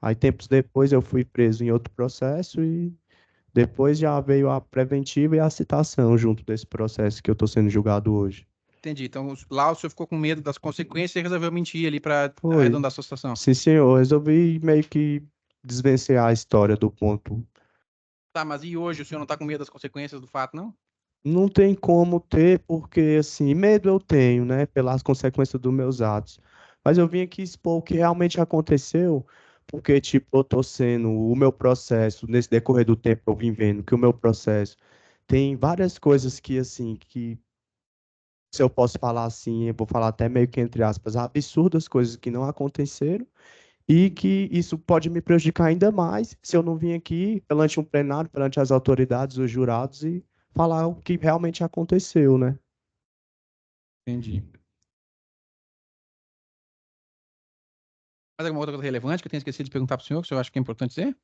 Aí, tempos depois, eu fui preso em outro processo e depois já veio a preventiva e a citação junto desse processo que eu estou sendo julgado hoje. Entendi. Então, lá o senhor ficou com medo das consequências e resolveu mentir ali para Foi. arredondar a sua situação. Sim, senhor. Resolvi meio que desvencilhar a história do ponto. Tá, mas e hoje o senhor não tá com medo das consequências do fato, não? Não tem como ter, porque, assim, medo eu tenho, né, pelas consequências dos meus atos. Mas eu vim aqui expor o que realmente aconteceu, porque, tipo, eu tô sendo, o meu processo, nesse decorrer do tempo, eu vim vendo que o meu processo tem várias coisas que, assim, que, se eu posso falar assim, eu vou falar até meio que entre aspas, absurdas, coisas que não aconteceram, e que isso pode me prejudicar ainda mais se eu não vir aqui perante um plenário, perante as autoridades, os jurados e falar o que realmente aconteceu, né? Entendi. Mais alguma outra coisa relevante que eu tenha esquecido de perguntar para o senhor, que o senhor acha que é importante dizer?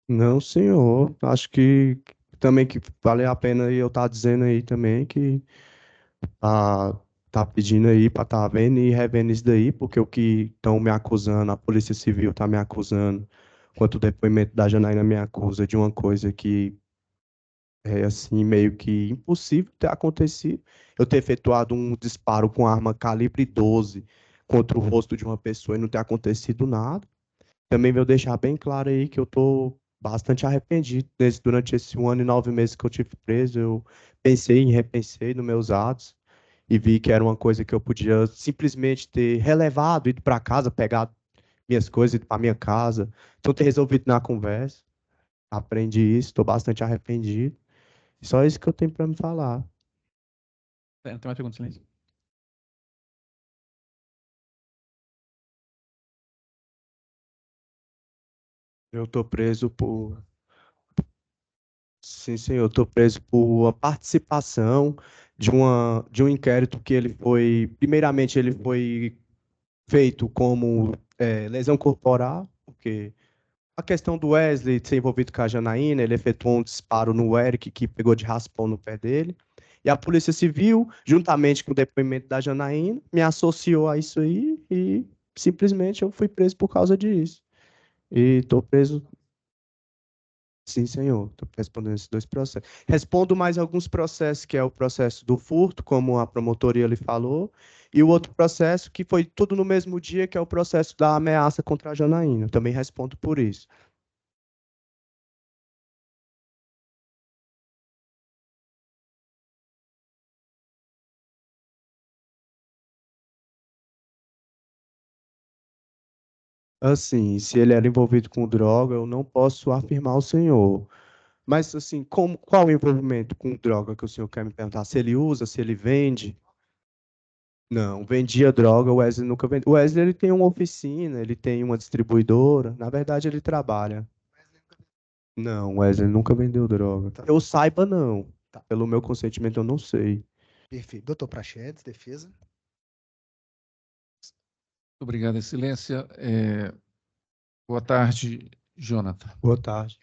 Não, senhor. Acho que também que vale a pena eu estar dizendo aí também que tá, tá pedindo aí para estar vendo e revendo isso daí, porque o que estão me acusando, a Polícia Civil está me acusando, quanto o depoimento da Janaína me acusa de uma coisa que é assim, meio que impossível ter acontecido. Eu ter efetuado um disparo com arma calibre 12 contra o rosto de uma pessoa e não ter acontecido nada. Também vou deixar bem claro aí que eu tô bastante arrependido durante esse 1 ano e 9 meses que eu tive preso. Eu pensei e repensei nos meus atos e vi que era uma coisa que eu podia simplesmente ter relevado, ido para casa, pegado minhas coisas, ido para minha casa, então ter resolvido na conversa. Aprendi isso, estou bastante arrependido. Só isso que eu tenho para me falar. Não tem mais perguntas, silêncio. Eu tô preso por. Sim, senhor, eu tô preso por a participação de um inquérito que ele foi. Primeiramente, ele foi feito como lesão corporal, porque a questão do Wesley ser envolvido com a Janaína, ele efetuou um disparo no Eric que pegou de raspão no pé dele. E a Polícia Civil, juntamente com o depoimento da Janaína, me associou a isso aí e simplesmente eu fui preso por causa disso. E estou preso. Sim, senhor. Estou respondendo esses 2 processos. Respondo mais alguns processos, que é o processo do furto, como a promotoria lhe falou, e o outro processo, que foi tudo no mesmo dia, que é o processo da ameaça contra a Janaína. Também respondo por isso. Assim, se ele era envolvido com droga, eu não posso afirmar o senhor. Mas, assim, qual o envolvimento com droga que o senhor quer me perguntar? Se ele usa, se ele vende? Não, vendia droga, o Wesley nunca vendeu. O Wesley ele tem uma oficina, ele tem uma distribuidora. Na verdade, ele trabalha. Não, o Wesley nunca vendeu droga. Tá. Eu saiba, não. Tá. Pelo meu consentimento, eu não sei. Perfeito. Doutor Prachedes, defesa. Obrigado, Excelência. Boa tarde, Jonathan. Boa tarde.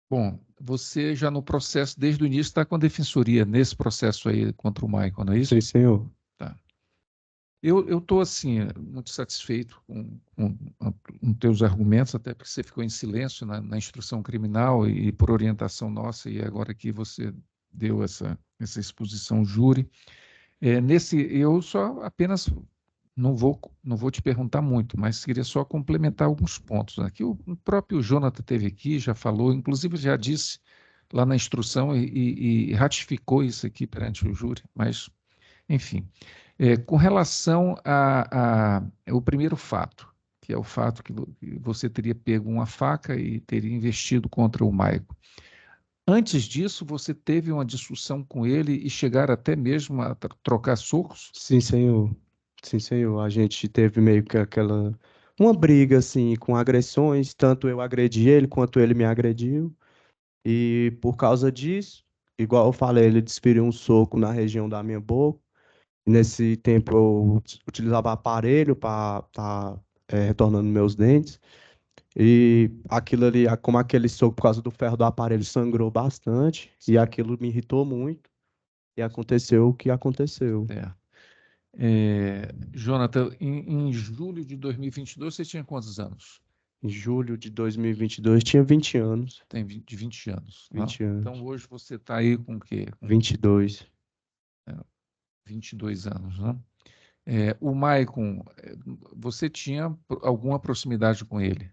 Bom, você já no processo, desde o início, está com a defensoria nesse processo aí contra o Michael, não é isso? Sim, senhor. Tá. Eu estou, assim, muito satisfeito com teus argumentos, até porque você ficou em silêncio na instrução criminal e por orientação nossa, e agora aqui você deu essa exposição júri. Eu só apenas não vou te perguntar muito, mas queria só complementar alguns pontos. Aqui o próprio Jonathan teve aqui, já falou, inclusive já disse lá na instrução e ratificou isso aqui perante o júri, mas, enfim. Com relação ao primeiro fato, que é o fato que você teria pego uma faca e teria investido contra o Maico. Antes disso, você teve uma discussão com ele e chegaram até mesmo a trocar socos? Sim, senhor. Sim, senhor. A gente teve meio que uma briga, assim, com agressões. Tanto eu agredi ele, quanto ele me agrediu. E por causa disso, igual eu falei, ele desferiu um soco na região da minha boca. Nesse tempo eu utilizava aparelho para estar retornando meus dentes. E aquilo ali, como aquele soco por causa do ferro do aparelho sangrou bastante. E aquilo me irritou muito. E aconteceu o que aconteceu. Jonathan, em julho de 2022, você tinha quantos anos? Em julho de 2022, tinha 20 anos. Tem 20 anos. 20 anos. Então, hoje você está aí com o quê? Com 22. 22 anos, né? O Maicon, você tinha alguma proximidade com ele?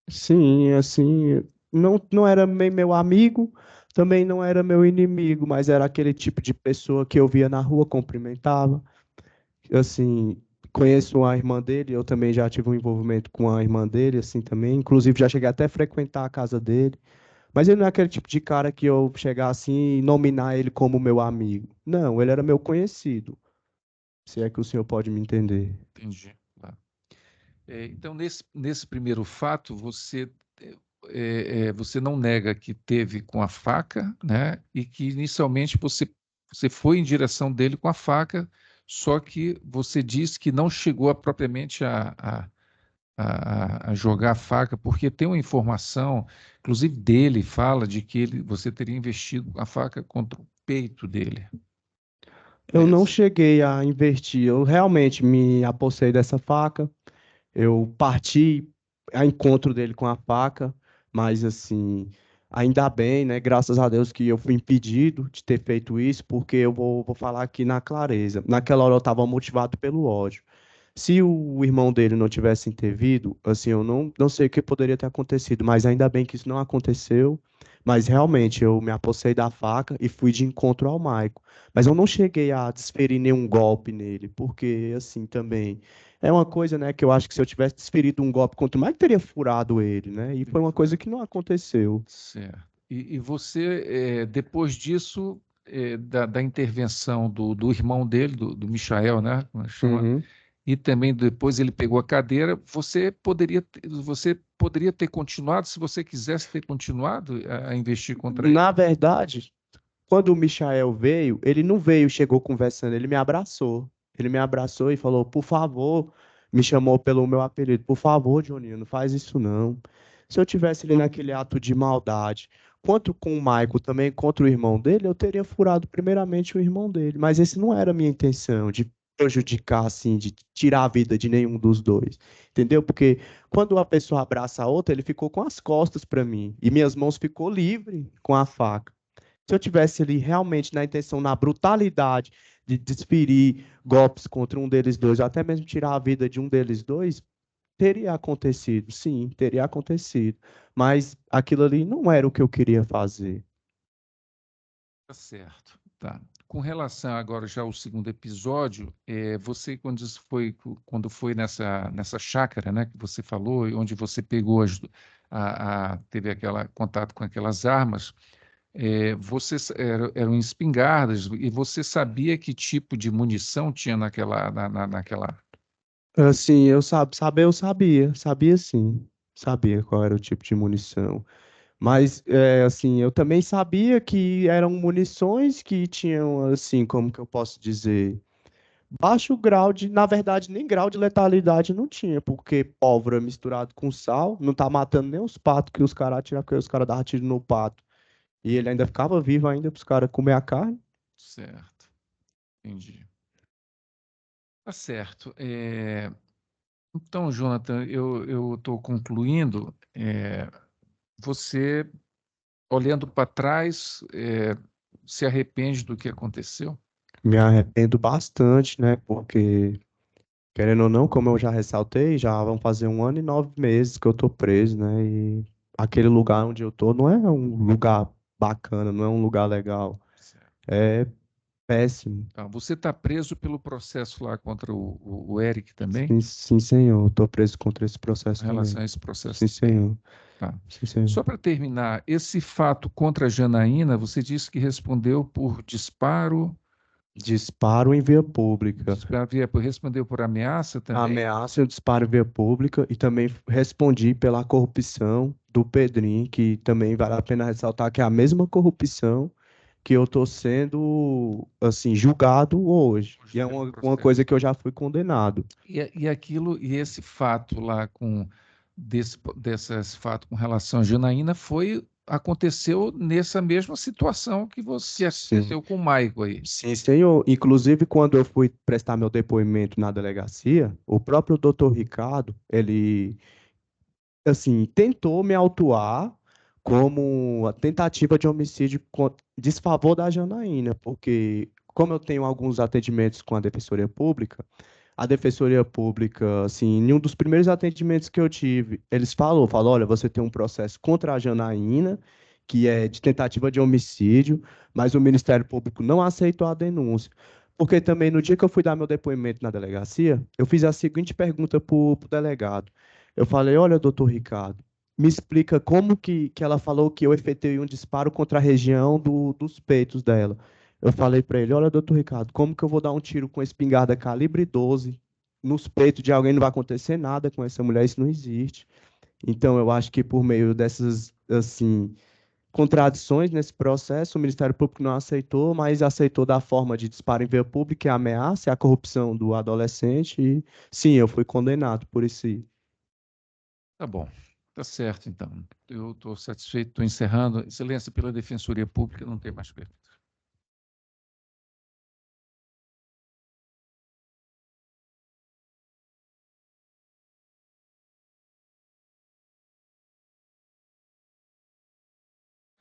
Sim, assim, não era meu amigo, também não era meu inimigo, mas era aquele tipo de pessoa que eu via na rua, cumprimentava. Assim, conheço a irmã dele, eu também já tive um envolvimento com a irmã dele, assim, também. Inclusive, já cheguei até a frequentar a casa dele. Mas ele não é aquele tipo de cara que eu chegar assim e nominar ele como meu amigo. Não, ele era meu conhecido, se é que o senhor pode me entender. Entendi. Tá. Então, nesse primeiro fato, você não nega que teve com a faca, né? E que inicialmente você foi em direção dele com a faca, só que você disse que não chegou propriamente a jogar a faca, porque tem uma informação, inclusive dele, fala de que você teria investido a faca contra o peito dele. Eu não Isso. cheguei a investir, eu realmente me apossei dessa faca, eu parti a encontro dele com a faca, mas assim, ainda bem, né? Graças a Deus que eu fui impedido de ter feito isso, porque eu vou falar aqui na clareza. Naquela hora eu estava motivado pelo ódio. Se o irmão dele não tivesse intervido, assim, eu não sei o que poderia ter acontecido, mas ainda bem que isso não aconteceu. Mas realmente eu me apossei da faca e fui de encontro ao Maico. Mas eu não cheguei a desferir nenhum golpe nele, porque assim também é uma coisa, né, que eu acho que se eu tivesse desferido um golpe contra o Maico, teria furado ele, né? E foi uma coisa que não aconteceu. Certo. E você, depois disso, da intervenção do irmão dele, do Michael, né? Como chama? Uhum. E também depois ele pegou a cadeira, você poderia ter continuado, se você quisesse ter continuado a investir contra ele? Na verdade, quando o Michael veio, ele não veio, chegou conversando, ele me abraçou. Ele me abraçou e falou, por favor, me chamou pelo meu apelido, por favor, Joninho, não faz isso não. Se eu tivesse ali naquele ato de maldade, quanto com o Michael também, contra o irmão dele, eu teria furado primeiramente o irmão dele. Mas esse não era a minha intenção, de prejudicar, assim, de tirar a vida de nenhum dos dois. Entendeu? Porque quando uma pessoa abraça a outra, ele ficou com as costas para mim, e minhas mãos ficou livre com a faca. Se eu tivesse ali realmente na intenção, na brutalidade de desferir golpes contra um deles dois, ou até mesmo tirar a vida de um deles dois, teria acontecido, sim, teria acontecido. Mas aquilo ali não era o que eu queria fazer. Tá certo. Tá. Com relação agora já ao segundo episódio, você quando foi nessa chácara, né, que você falou, e onde você pegou teve aquela contato com aquelas armas, eram espingardas e você sabia que tipo de munição tinha naquela. Assim, eu sabia sim, sabia qual era o tipo de munição. Mas, assim, eu também sabia que eram munições que tinham, assim, como que eu posso dizer, baixo grau de, na verdade, nem grau de letalidade não tinha, porque pólvora misturado com sal não tá matando nem os patos que os caras atiram, porque os caras davam tiro no pato. E ele ainda ficava vivo ainda para os caras comer a carne. Certo, entendi. Tá certo. Então, Jonathan, eu estou concluindo. Você, olhando para trás, se arrepende do que aconteceu? Me arrependo bastante, né? Porque, querendo ou não, como eu já ressaltei, já vão fazer 1 ano e 9 meses que eu tô preso, né? E aquele lugar onde eu tô não é um lugar bacana, não é um lugar legal. Certo. É péssimo. Tá, você está preso pelo processo lá contra o Eric também, Sim, sim, senhor. Eu tô preso contra esse em processo relação também. a esse processo Sim, também. senhor. Tá. Sim, senhor. Só para terminar, esse fato contra a Janaína, você disse que respondeu por disparo, Disparo em via pública. respondeu por ameaça também? Ameaça, eu disparo em via pública e também respondi pela corrupção do Pedrinho, que também vale a pena ressaltar que é a mesma corrupção que eu estou sendo, assim, julgado hoje. Hoje E é pelo uma processo. coisa que eu já fui condenado. E esse fato lá desse fato com relação à Janaína aconteceu nessa mesma situação que você Sim. aconteceu com o Maico aí. Sim, senhor. Inclusive, quando eu fui prestar meu depoimento na delegacia, o próprio doutor Ricardo, ele, assim, tentou me autuar como a tentativa de homicídio desfavor da Janaína, porque como eu tenho alguns atendimentos com a Defensoria Pública, assim, em um dos primeiros atendimentos que eu tive, eles falou, olha, você tem um processo contra a Janaína, que é de tentativa de homicídio, mas o Ministério Público não aceitou a denúncia. Porque também, no dia que eu fui dar meu depoimento na delegacia, eu fiz a seguinte pergunta para o delegado. Eu falei, olha, doutor Ricardo, me explica como que ela falou que eu efetuei um disparo contra a região dos peitos dela. Eu falei para ele, olha, doutor Ricardo, como que eu vou dar um tiro com espingarda calibre 12 nos peitos de alguém? Não vai acontecer nada com essa mulher, isso não existe. Então, eu acho que por meio dessas, assim, contradições nesse processo, o Ministério Público não aceitou, mas aceitou da forma de disparo em via pública, a ameaça, a corrupção do adolescente, e sim, eu fui condenado por isso. Tá bom, tá certo então. Eu estou satisfeito, estou encerrando. Excelência, pela Defensoria Pública, não tem mais perguntas.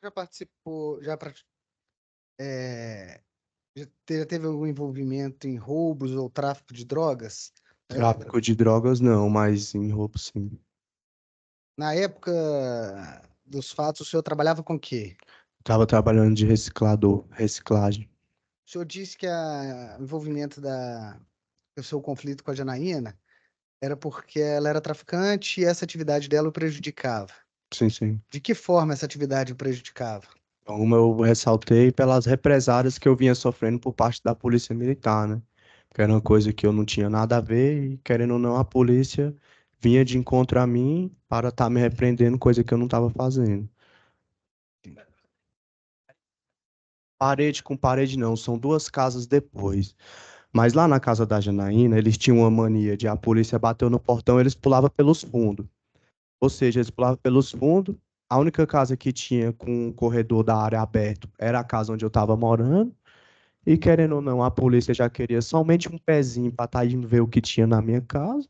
Já participou, já teve algum envolvimento em roubos ou tráfico de drogas? Tráfico de drogas, não, mas em roubo, sim. Na época dos fatos, o senhor trabalhava com o quê? Estava trabalhando de reciclagem. O senhor disse que o envolvimento do seu conflito com a Janaína era porque ela era traficante e essa atividade dela o prejudicava. Sim, sim. De que forma essa atividade o prejudicava? Como eu ressaltei pelas represárias que eu vinha sofrendo por parte da Polícia Militar, né? Que era uma coisa que eu não tinha nada a ver e, querendo ou não, a polícia vinha de encontro a mim para estar me repreendendo, coisa que eu não estava fazendo. Parede com parede não, são 2 casas depois. Mas lá na casa da Janaína, eles tinham uma mania de a polícia bateu no portão, eles pulavam pelos fundos. Ou seja, eles pulavam pelos fundos. A única casa que tinha com o corredor da área aberto era a casa onde eu estava morando. E querendo ou não, a polícia já queria somente um pezinho para estar indo ver o que tinha na minha casa.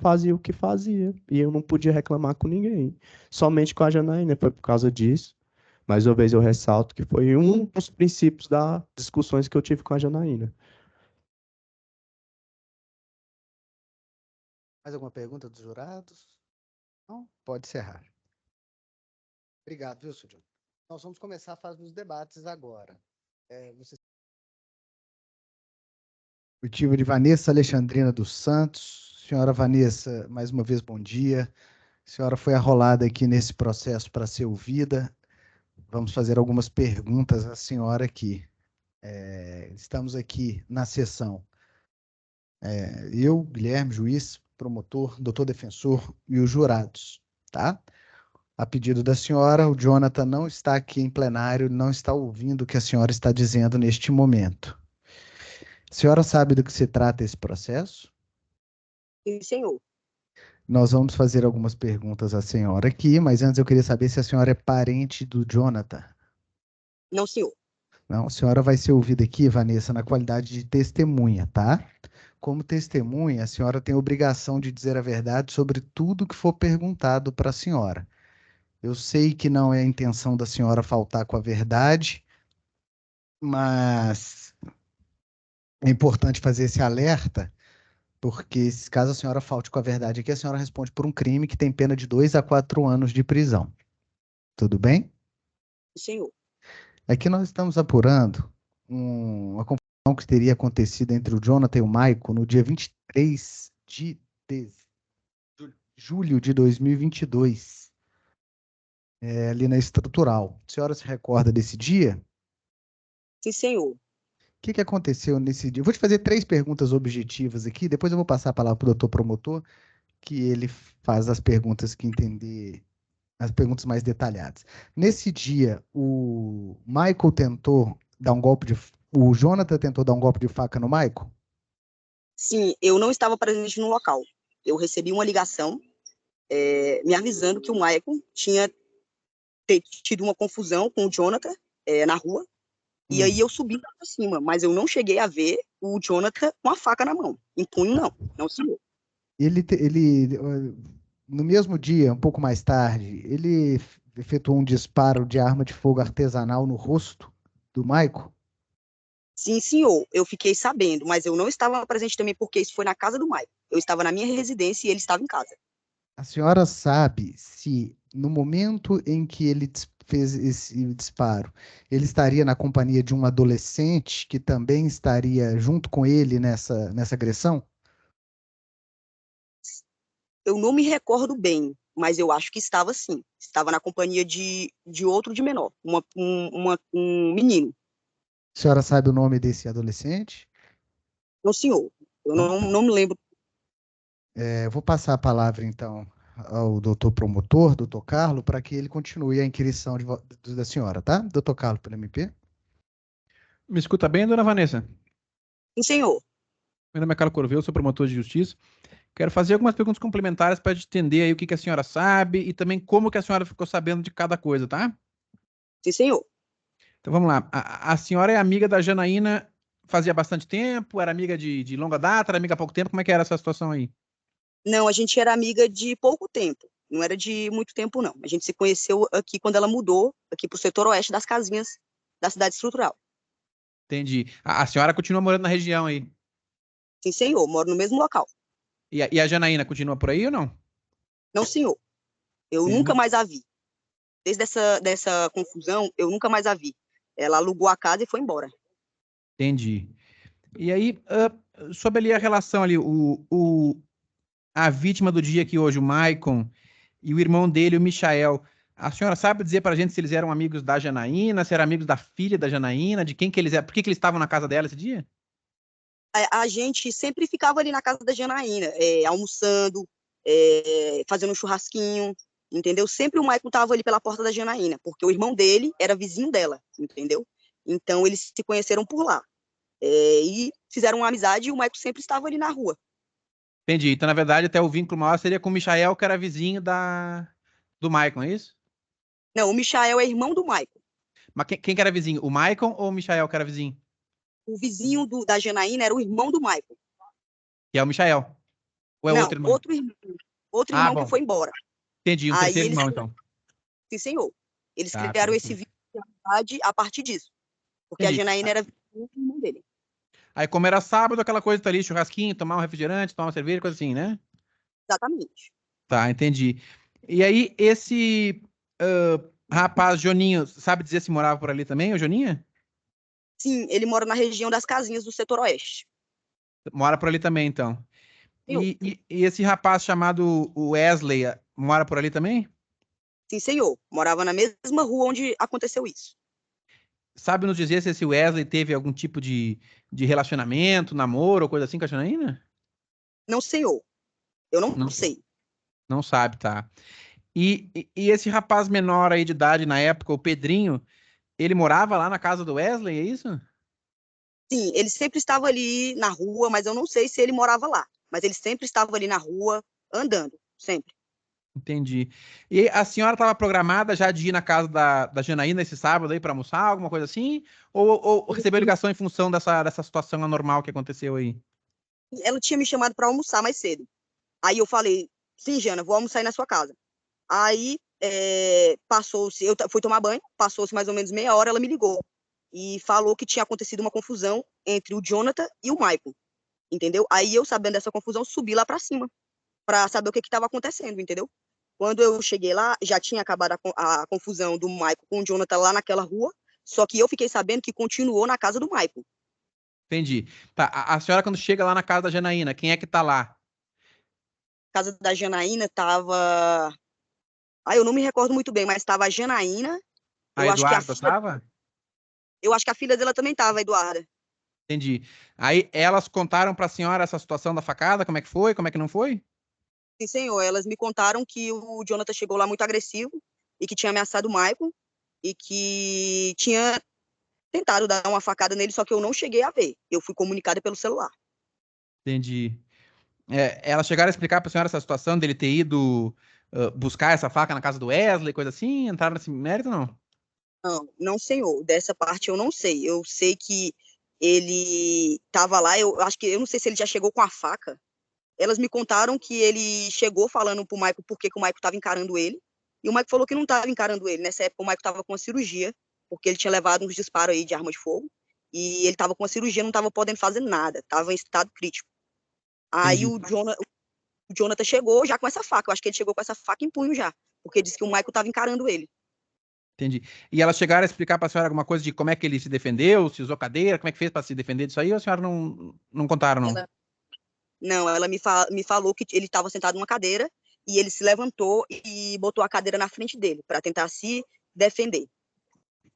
Fazia o que fazia. E eu não podia reclamar com ninguém. Somente com a Janaína, foi por causa disso. Mais uma vez eu ressalto que foi um dos princípios das discussões que eu tive com a Janaína. Mais alguma pergunta dos jurados? Não? Pode encerrar. Obrigado, viu, Sr. John? Nós vamos começar a fase dos debates agora. Motivo de Vanessa Alexandrina dos Santos. Senhora Vanessa, mais uma vez, bom dia. A senhora foi arrolada aqui nesse processo para ser ouvida. Vamos fazer algumas perguntas à senhora aqui. Estamos aqui na sessão. Eu, Guilherme, juiz, promotor, doutor defensor e os jurados, tá? A pedido da senhora, o Jonathan não está aqui em plenário, não está ouvindo o que a senhora está dizendo neste momento. A senhora sabe do que se trata esse processo? Sim, senhor. Nós vamos fazer algumas perguntas à senhora aqui, mas antes eu queria saber se a senhora é parente do Jonathan. Não, senhor. Não, a senhora vai ser ouvida aqui, Vanessa, na qualidade de testemunha, tá? Como testemunha, a senhora tem a obrigação de dizer a verdade sobre tudo que for perguntado para a senhora. Eu sei que não é a intenção da senhora faltar com a verdade, mas é importante fazer esse alerta, porque se caso a senhora falte com a verdade aqui, a senhora responde por um crime que tem pena de 2 a 4 anos de prisão. Tudo bem? Sim, senhor. Aqui nós estamos apurando uma confusão que teria acontecido entre o Jonathan e o Michael no dia 23 de julho de 2022, ali na Estrutural. A senhora se recorda desse dia? Sim, senhor. O que aconteceu nesse dia? Eu vou te fazer 3 perguntas objetivas aqui, depois eu vou passar a palavra para o doutor promotor, que ele faz as perguntas que entender, as perguntas mais detalhadas. Nesse dia, o Michael tentou dar um golpe de... O Jonathan tentou dar um golpe de faca no Michael? Sim, eu não estava presente no local. Eu recebi uma ligação me avisando que o Michael tinha tido uma confusão com o Jonathan na rua. E aí eu subi lá pra cima, mas eu não cheguei a ver o Jonathan com a faca na mão. Em punho, não. Não, senhor. No mesmo dia, um pouco mais tarde, ele efetuou um disparo de arma de fogo artesanal no rosto do Michael? Sim, senhor. Eu fiquei sabendo, mas eu não estava presente também porque isso foi na casa do Michael. Eu estava na minha residência e ele estava em casa. A senhora sabe se no momento em que ele fez esse disparo, ele estaria na companhia de um adolescente que também estaria junto com ele nessa agressão? Eu não me recordo bem, mas eu acho que estava sim. Estava na companhia de outro de menor, um menino. A senhora sabe o nome desse adolescente? Não, senhor. Eu Não? Tá. não me lembro. Eu vou passar a palavra, então, ao doutor promotor, doutor Carlos, para que ele continue a inquirição da senhora, tá? Doutor Carlos, pelo MP. Me escuta bem, dona Vanessa? Sim, senhor. Meu nome é Carlos Corveu, sou promotor de justiça. Quero fazer algumas perguntas complementares para entender aí o que a senhora sabe e também como que a senhora ficou sabendo de cada coisa, tá? Sim, senhor. Então vamos lá. A senhora é amiga da Janaína fazia bastante tempo? Era amiga de longa data? Era amiga há pouco tempo? Como é que era essa situação aí? Não, a gente era amiga de pouco tempo. Não era de muito tempo, não. A gente se conheceu aqui quando ela mudou aqui para o setor oeste das casinhas da cidade estrutural. Entendi. A senhora continua morando na região aí? Sim, senhor. Moro no mesmo local. E a Janaína continua por aí ou não? Não, senhor. Eu nunca mais a vi. Desde dessa confusão, eu nunca mais a vi. Ela alugou a casa e foi embora. Entendi. E aí, sobre ali a relação ali, a vítima do dia aqui hoje, o Maicon, e o irmão dele, o Michael, a senhora sabe dizer pra gente se eles eram amigos da Janaína, se eram amigos da filha da Janaína, de quem que eles eram, por que que eles estavam na casa dela esse dia? A gente sempre ficava ali na casa da Janaína, almoçando, fazendo um churrasquinho, entendeu? Sempre o Michael estava ali pela porta da Janaína, porque o irmão dele era vizinho dela, entendeu? Então eles se conheceram por lá. E fizeram uma amizade e o Michael sempre estava ali na rua. Entendi. Então, na verdade, até o vínculo maior seria com o Michael, que era vizinho do Maicon, é isso? Não, o Michael é irmão do Michael. Mas quem que era vizinho? O Maicon ou o Michael que era vizinho? O vizinho da Janaína era o irmão do Michael. Que é o Michael. Ou é Não, outro irmão? outro Ah, irmão que bom. foi embora. Entendi, um Aí terceiro eles, irmão, então. sim, senhor, eles Tá, criaram esse perfeito. vínculo de amizade a partir disso, porque a Entendi. Janaína era vizinha do irmão dele. Aí, como era sábado, aquela coisa tá ali, churrasquinho, tomar um refrigerante, tomar uma cerveja, coisa assim, né? Exatamente. Tá, entendi. E aí, esse rapaz, Joninho, sabe dizer se morava por ali também, o Joninha? Sim, ele mora na região das casinhas do setor oeste. Mora por ali também, então. Senhor. E esse rapaz chamado Wesley, mora por ali também? Sim, senhor. Morava na mesma rua onde aconteceu isso. Sabe nos dizer se esse Wesley teve algum tipo de relacionamento, namoro ou coisa assim com a Janaína? Não, senhor. Eu não Não, sei. não sabe, tá. E esse rapaz menor aí de idade na época, o Pedrinho, ele morava lá na casa do Wesley, é isso? Sim, ele sempre estava ali na rua, mas eu não sei se ele morava lá. Mas ele sempre estava ali na rua, andando, sempre. Entendi. E a senhora estava programada já de ir na casa da Janaína esse sábado aí para almoçar, alguma coisa assim? Ou recebeu ligação em função dessa situação anormal que aconteceu aí? Ela tinha me chamado para almoçar mais cedo. Aí eu falei, sim, Jana, vou almoçar aí na sua casa. Aí passou-se, eu fui tomar banho, passou-se mais ou menos meia hora, ela me ligou e falou que tinha acontecido uma confusão entre o Jonathan e o Michael, entendeu? Aí eu, sabendo dessa confusão, subi lá para cima para saber o que estava acontecendo, entendeu? Quando eu cheguei lá, já tinha acabado a confusão do Michael com o Jonathan lá naquela rua, só que eu fiquei sabendo que continuou na casa do Michael. Entendi. Tá, a senhora quando chega lá na casa da Janaína, quem é que tá lá? A casa da Janaína tava... eu não me recordo muito bem, mas tava a Janaína, A eu acho que a Eduarda filha, tava? eu acho que a filha dela também tava, a Eduarda. Entendi. Aí elas contaram pra senhora essa situação da facada, como é que foi, como é que não foi? Sim, senhor, elas me contaram que o Jonathan chegou lá muito agressivo e que tinha ameaçado o Michael e que tinha tentado dar uma facada nele, só que eu não cheguei a ver. Eu fui comunicada pelo celular. Entendi. Elas chegaram a explicar pra senhora essa situação dele ter ido buscar essa faca na casa do Wesley, coisa assim? Entraram nesse mérito, não? Não, não, senhor. Dessa parte eu não sei. Eu sei que ele estava lá, eu acho que, eu não sei se ele já chegou com a faca. Elas me contaram que ele chegou falando pro Michael por que o Michael estava encarando ele. E o Michael falou que não estava encarando ele. Nessa época o Michael estava com uma cirurgia, porque ele tinha levado uns disparos aí de arma de fogo. E ele estava com uma cirurgia, não estava podendo fazer nada. Estava em estado crítico. Aí Entendi. o Jonathan chegou já com essa faca. Eu acho que ele chegou com essa faca em punho já. Porque disse que o Michael estava encarando ele. Entendi. E elas chegaram a explicar pra senhora alguma coisa de como é que ele se defendeu, se usou cadeira, como é que fez pra se defender disso aí, ou a senhora não contaram, não? Ela me falou que ele estava sentado numa cadeira e ele se levantou e botou a cadeira na frente dele para tentar se defender.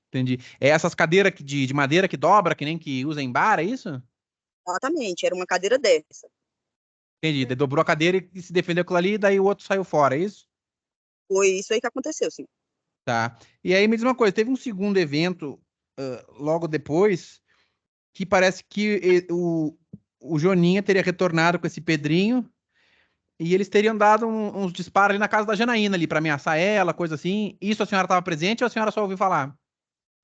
Entendi. É essas cadeiras de madeira que dobra, que nem que usa em bar, é isso? Exatamente, era uma cadeira dessa. Entendi. Ele dobrou a cadeira e se defendeu com aquilo ali, daí o outro saiu fora, é isso? Foi isso aí que aconteceu, sim. Tá. E aí me diz uma coisa, teve um segundo evento logo depois que parece que o Joninha teria retornado com esse Pedrinho e eles teriam dado uns disparos ali na casa da Janaína ali para ameaçar ela, coisa assim. Isso a senhora estava presente ou a senhora só ouviu falar?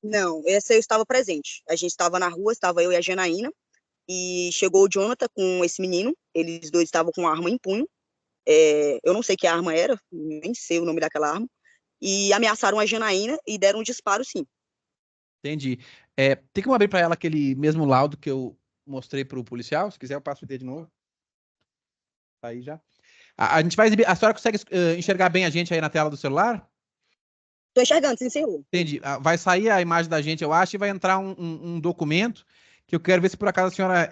Não, essa eu estava presente. A gente estava na rua, estava eu e a Janaína, e chegou o Jonathan com esse menino, eles dois estavam com uma arma em punho, eu não sei que arma era, nem sei o nome daquela arma, e ameaçaram a Janaína e deram um disparo, sim. Entendi. Tem como abrir para ela aquele mesmo laudo que eu mostrei para o policial? Se quiser, eu passo o dedo de novo. Tá aí já. A gente vai exibir. A senhora consegue enxergar bem a gente aí na tela do celular? Estou enxergando, sim, senhor. Entendi. Vai sair a imagem da gente, eu acho, e vai entrar um documento que eu quero ver se por acaso a senhora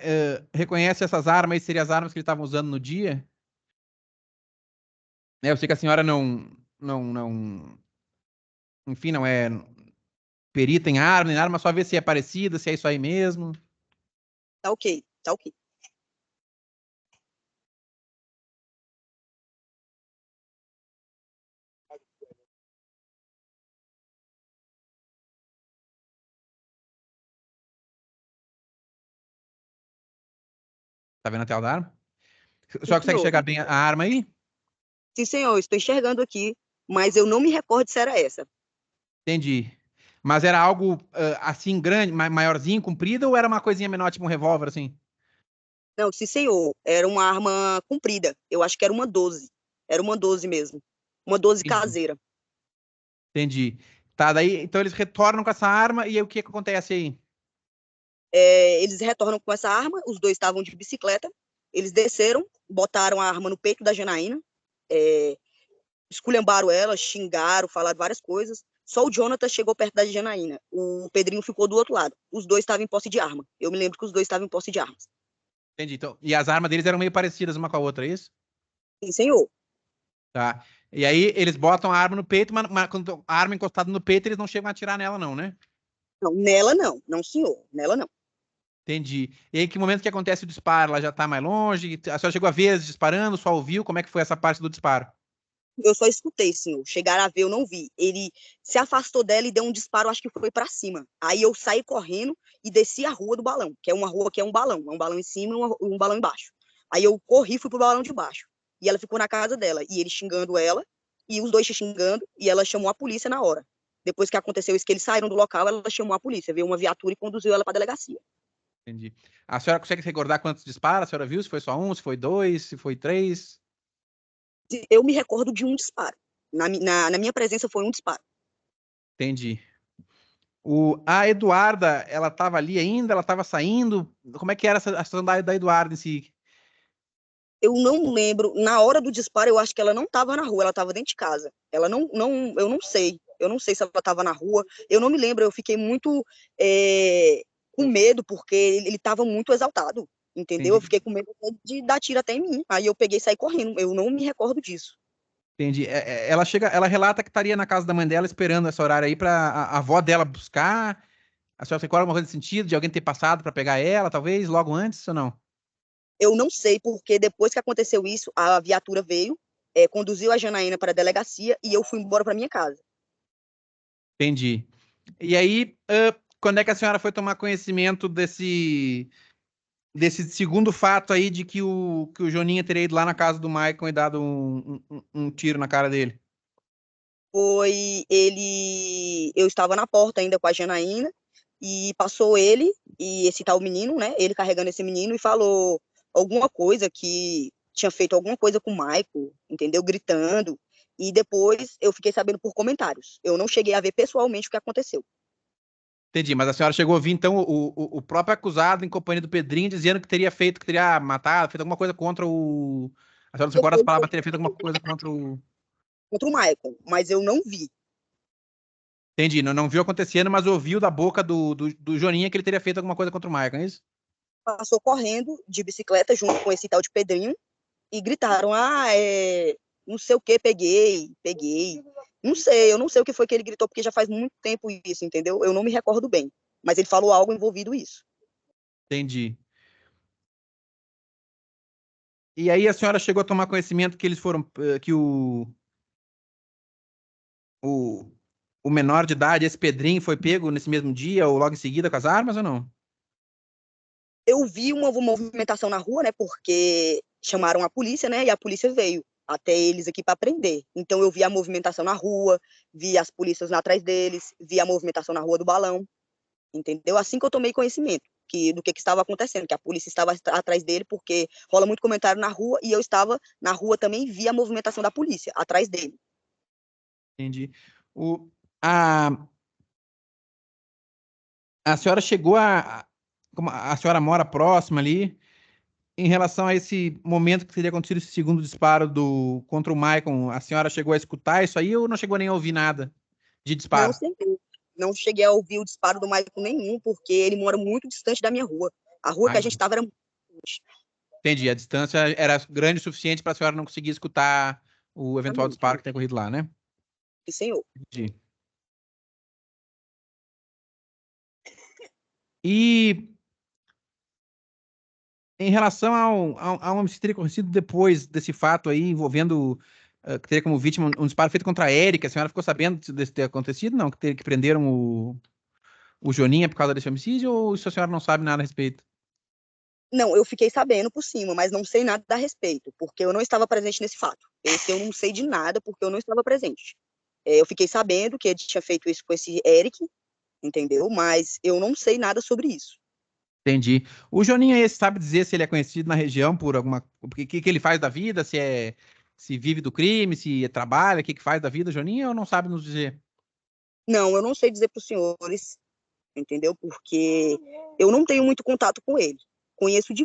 reconhece essas armas e seriam as armas que eles estavam usando no dia. Eu sei que a senhora não, enfim, não é perita em arma, nem nada, mas só ver se é parecida, se é isso aí mesmo. Tá ok, tá ok. Tá vendo a tela da arma? A Sim, senhora consegue senhor. enxergar bem a arma aí? Sim, senhor, estou enxergando aqui, mas eu não me recordo se era essa. Entendi. Mas era algo assim grande, maiorzinho, comprido, ou era uma coisinha menor, tipo um revólver, assim? Não, sim, senhor, era uma arma comprida. Eu acho que era uma 12. Era uma 12 mesmo. Uma 12 Entendi. caseira. Entendi. Tá, daí, então eles retornam com essa arma e aí o que que acontece aí? Eles retornam com essa arma, os dois estavam de bicicleta, eles desceram, botaram a arma no peito da Janaína, é, esculhambaram ela, xingaram, falaram várias coisas. Só o Jonathan chegou perto da Janaína. O Pedrinho ficou do outro lado. Os dois estavam em posse de arma. Eu me lembro que os dois estavam em posse de armas. Entendi. Então, e as armas deles eram meio parecidas uma com a outra, é isso? Sim, senhor. Tá. E aí eles botam a arma no peito, mas quando a arma encostada no peito, eles não chegam a atirar nela, não, né? Não, nela não. Não, senhor. Nela não. Entendi. E aí, que momento que acontece o disparo? Ela já tá mais longe? A senhora chegou a ver eles disparando, só ouviu? Como é que foi essa parte do disparo? Eu só escutei, senhor. Chegaram a ver, eu não vi. Ele se afastou dela e deu um disparo, acho que foi para cima. Aí eu saí correndo e desci a rua do balão, que é uma rua que é um balão. É um balão em cima e um balão embaixo. Aí eu corri e fui pro balão de baixo. E ela ficou na casa dela. E ele xingando ela, e os dois se xingando, e ela chamou a polícia na hora. Depois que aconteceu isso, que eles saíram do local, ela chamou a polícia, veio uma viatura e conduziu ela para a delegacia. Entendi. A senhora consegue recordar quantos disparos a senhora viu? Se foi só um, se foi dois, se foi três? Eu me recordo de um disparo. Na minha presença foi um disparo. Entendi. A Eduarda, ela estava ali ainda? Ela estava saindo? Como é que era a situação da Eduarda em si? Eu não lembro. Na hora do disparo, eu acho que ela não estava na rua, ela estava dentro de casa. Ela eu não sei. Eu não sei se ela estava na rua. Eu não me lembro. Eu fiquei muito com medo, porque ele estava muito exaltado. Entendeu? Eu Entendi. fiquei com medo de dar tiro até em mim. Aí eu peguei e saí correndo. Eu não me recordo disso. Entendi. Ela relata que estaria na casa da mãe dela esperando esse horário aí para a avó dela buscar. A senhora recorda alguma coisa nesse sentido, de alguém ter passado para pegar ela, talvez, logo antes ou não? Eu não sei, porque depois que aconteceu isso, a viatura veio, conduziu a Janaína para a delegacia e eu fui embora para minha casa. Entendi. E aí, quando é que a senhora foi tomar conhecimento desse segundo fato aí de que o Joninha teria ido lá na casa do Maicon e dado um tiro na cara dele? Eu estava na porta ainda com a Janaína, e passou ele, e esse tal menino, né, ele carregando esse menino, e falou alguma coisa, que tinha feito alguma coisa com o Maicon, entendeu, gritando, e depois eu fiquei sabendo por comentários. Eu não cheguei a ver pessoalmente o que aconteceu. Entendi, mas a senhora chegou a ouvir, então, o próprio acusado, em companhia do Pedrinho, dizendo que teria matado, feito alguma coisa contra o... A senhora não se recorda as palavras, teria feito alguma coisa contra o... Contra o Maicon, mas eu não vi. Entendi, não viu acontecendo, mas ouviu da boca do Joninha que ele teria feito alguma coisa contra o Maicon, é isso? Passou correndo de bicicleta junto com esse tal de Pedrinho, e gritaram, não sei o que, peguei. Não sei, eu não sei o que foi que ele gritou, porque já faz muito tempo isso, entendeu? Eu não me recordo bem, mas ele falou algo envolvido isso. Entendi. E aí a senhora chegou a tomar conhecimento que eles foram, que o, o menor de idade, esse Pedrinho, foi pego nesse mesmo dia ou logo em seguida com as armas ou não? Eu vi uma movimentação na rua, né, porque chamaram a polícia, né, e a polícia veio até eles aqui para prender. Então eu vi a movimentação na rua, vi as polícias lá atrás deles, vi a movimentação na Rua do Balão, entendeu? Assim que eu tomei conhecimento do que estava acontecendo, que a polícia estava atrás dele, porque rola muito comentário na rua, e eu estava na rua também, vi a movimentação da polícia atrás dele. Entendi. A, a senhora chegou como a senhora mora próxima ali, em relação a esse momento que teria acontecido esse segundo disparo contra o Maicon, a senhora chegou a escutar isso aí ou não chegou nem a ouvir nada de Não, disparo? não cheguei a ouvir o disparo do Maicon nenhum, porque ele mora muito distante da minha rua. A rua que a gente estava era muito longe. Entendi. A distância era grande o suficiente para a senhora não conseguir escutar o eventual disparo que tem ocorrido lá, né? Sim, senhor. Entendi. E em relação a um homicídio que teria acontecido depois desse fato aí, envolvendo, que teria como vítima um disparo feito contra a Érica, a senhora ficou sabendo desse ter acontecido? Não? Que prenderam o Joninha por causa desse homicídio, ou isso a senhora não sabe nada a respeito? Não, eu fiquei sabendo por cima, mas não sei nada a respeito, porque eu não estava presente nesse fato. Esse eu não sei de nada, porque eu não estava presente. Eu fiquei sabendo que ele tinha feito isso com esse Eric, entendeu? Mas eu não sei nada sobre isso. Entendi. O Joninha esse sabe dizer se ele é conhecido na região por alguma... O que ele faz da vida, se vive do crime, se trabalha, o que faz da vida, Joninha, ou não sabe nos dizer? Não, eu não sei dizer para os senhores, entendeu? Porque eu não tenho muito contato com ele. Eu conheço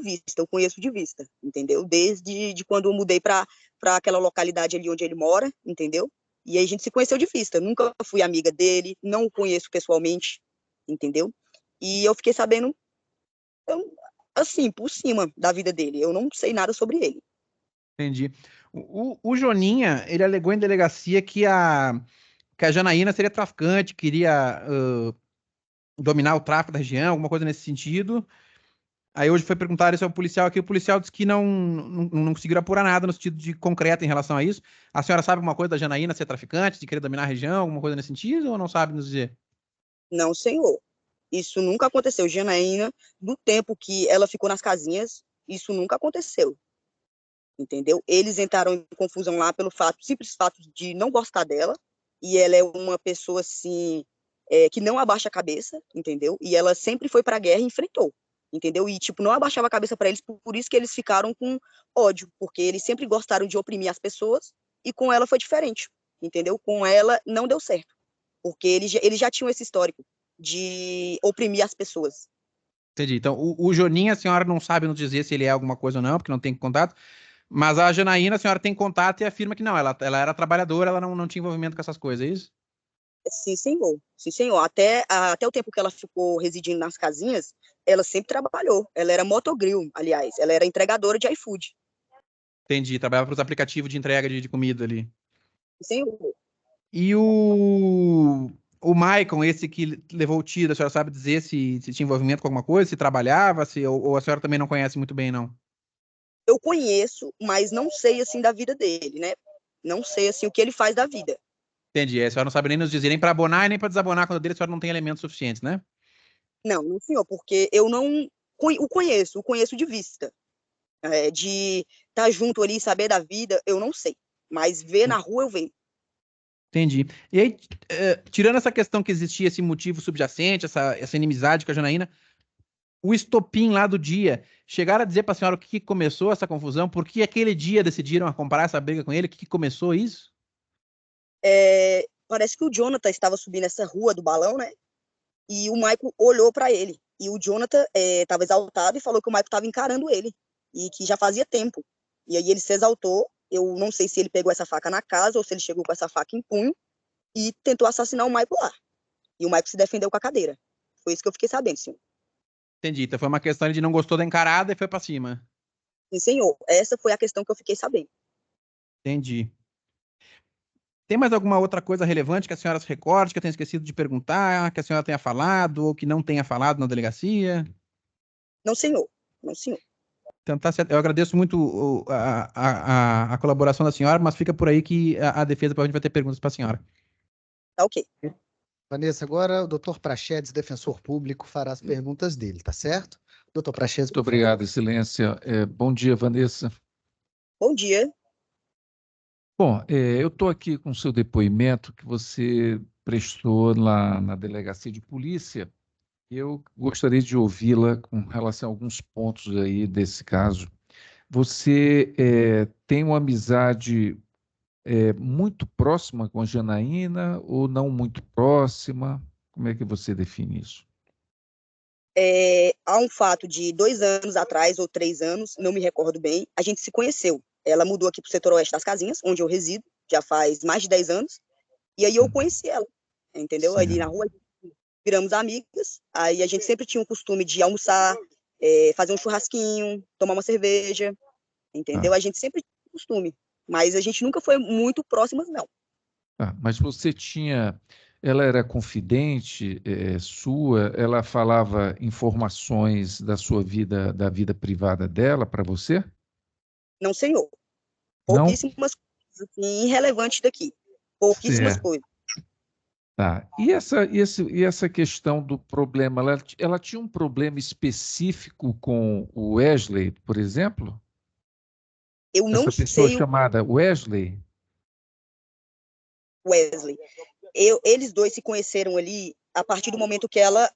de vista, entendeu? Desde quando eu mudei para aquela localidade ali onde ele mora, entendeu? E aí a gente se conheceu de vista. Nunca fui amiga dele, não o conheço pessoalmente, entendeu? E eu fiquei sabendo, assim, por cima da vida dele. Eu não sei nada sobre ele. Entendi. O Joninha, ele alegou em delegacia que a Janaína seria traficante, queria dominar o tráfico da região, alguma coisa nesse sentido. Aí hoje foi perguntar isso ao policial aqui, o policial disse que não conseguiram apurar nada no sentido de concreto em relação a isso. A senhora sabe alguma coisa da Janaína ser traficante, de querer dominar a região, alguma coisa nesse sentido, ou não sabe nos dizer? Não, senhor. Isso nunca aconteceu. Janaína, do tempo que ela ficou nas casinhas, isso nunca aconteceu. Entendeu? Eles entraram em confusão lá pelo simples fato de não gostar dela, e ela é uma pessoa, assim, que não abaixa a cabeça, entendeu? E ela sempre foi para a guerra e enfrentou. entendeu? E, tipo, não abaixava a cabeça para eles, por isso que eles ficaram com ódio, porque eles sempre gostaram de oprimir as pessoas, e com ela foi diferente, entendeu? Com ela não deu certo, porque eles já tinham esse histórico de oprimir as pessoas. Entendi. Então, o Joninha, a senhora não sabe nos dizer se ele é alguma coisa ou não, porque não tem contato. Mas a Janaína, a senhora tem contato e afirma que não, ela era trabalhadora, ela não tinha envolvimento com essas coisas, é isso? Sim, senhor. Sim, senhor. Até o tempo que ela ficou residindo nas casinhas, ela sempre trabalhou. Ela era motogrill, aliás. Ela era entregadora de iFood. Entendi. Trabalhava para os aplicativos de entrega de comida ali. Sim, senhor. E o Maicon, esse que levou o tiro, a senhora sabe dizer se tinha envolvimento com alguma coisa, se trabalhava, ou a senhora também não conhece muito bem, não? Eu conheço, mas não sei, assim, da vida dele, né? Não sei, assim, o que ele faz da vida. Entendi. A senhora não sabe nem nos dizer, nem para abonar e nem para desabonar quando dele, a senhora não tem elementos suficientes, né? Não, não, senhor, porque eu não o conheço de vista. De estar junto ali, saber da vida, eu não sei. Mas ver na rua, eu vejo. Entendi. E aí, tirando essa questão que existia esse motivo subjacente, essa inimizade com a Janaína, o estopim lá do dia, chegaram a dizer para a senhora o que começou essa confusão? Por que aquele dia decidiram comprar essa briga com ele? O que começou isso? Parece que o Jonathan estava subindo essa rua do balão, né? E o Michael olhou para ele. E o Jonathan estava exaltado e falou que o Michael estava encarando ele. E que já fazia tempo. E aí ele se exaltou. Eu não sei se ele pegou essa faca na casa ou se ele chegou com essa faca em punho e tentou assassinar o Michael lá. E o Michael se defendeu com a cadeira. Foi isso que eu fiquei sabendo, senhor. Entendi. Então foi uma questão de não gostou da encarada e foi para cima. Sim, senhor. Essa foi a questão que eu fiquei sabendo. Entendi. Tem mais alguma outra coisa relevante que a senhora se recorde, que eu tenha esquecido de perguntar, que a senhora tenha falado ou que não tenha falado na delegacia? Não, senhor. Não, senhor. Então, tá certo. Eu agradeço muito a colaboração da senhora, mas fica por aí que a defesa provavelmente vai ter perguntas para a senhora. Tá ok. Vanessa, agora o doutor Praxedes, defensor público, fará as perguntas dele, tá certo? Doutor Praxedes, Muito obrigado, Excelência. Bom dia, Vanessa. Bom dia. Bom, eu estou aqui com o seu depoimento que você prestou lá na delegacia de polícia. Eu gostaria de ouvi-la com relação a alguns pontos aí desse caso. Você tem uma amizade muito próxima com a Janaína ou não muito próxima? Como é que você define isso? Há um fato de 2 anos atrás, ou 3 anos, não me recordo bem, a gente se conheceu. Ela mudou aqui para o setor oeste das Casinhas, onde eu resido, já faz mais de 10 anos, e aí eu conheci ela, entendeu? Ali na Certo. rua, viramos amigas, aí a gente sempre tinha o costume de almoçar, fazer um churrasquinho, tomar uma cerveja, entendeu? Tá, A gente sempre tinha o costume, mas a gente nunca foi muito próximas, não. tá. Mas você tinha. Ela era confidente, sua? Ela falava informações da sua vida, da vida privada dela para você? Não, senhor. Não? Pouquíssimas coisas, assim, irrelevantes daqui. Pouquíssimas Certo. coisas. Tá. E essa questão do problema, ela tinha um problema específico com o Wesley, por exemplo? Eu não Essa pessoa sei o chamada Wesley? Wesley. Eles dois se conheceram ali a partir do momento que ela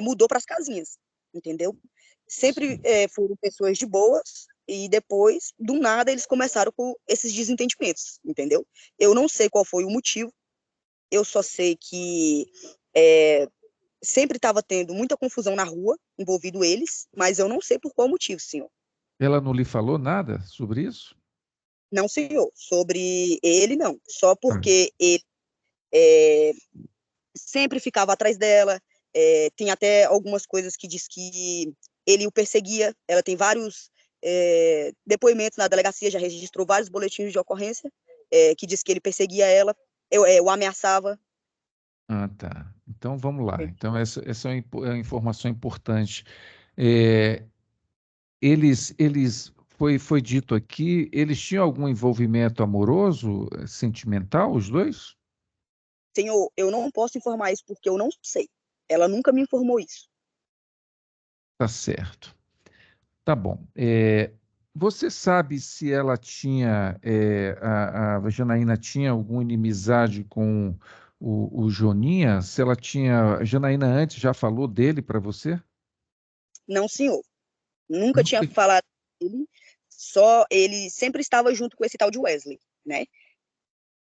mudou para as casinhas, entendeu? Sempre foram pessoas de boas e depois, do nada, eles começaram com esses desentendimentos, entendeu? Eu não sei qual foi o motivo, eu só sei que sempre estava tendo muita confusão na rua, envolvido eles, mas eu não sei por qual motivo, senhor. Ela não lhe falou nada sobre isso? Não, senhor. Sobre ele, não. Só Ah, porque ele é, sempre ficava atrás dela. Tem até algumas coisas que diz que ele o perseguia. Ela tem vários depoimentos na delegacia, já registrou vários boletins de ocorrência, que diz que ele perseguia ela, o ameaçava. tá. Então vamos lá. Então essa é uma informação importante. É, foi dito aqui, eles tinham algum envolvimento amoroso, sentimental, os dois? Senhor, eu não posso informar isso porque eu não sei. Ela nunca me informou isso. Tá certo. Tá bom. Você sabe se ela tinha, a Janaína tinha alguma inimizade com o Joninha? Se ela tinha, a Janaína antes já falou dele para você? Não, senhor. Nunca tinha Nunca- falado com ele, só ele sempre estava junto com esse tal de Wesley, né?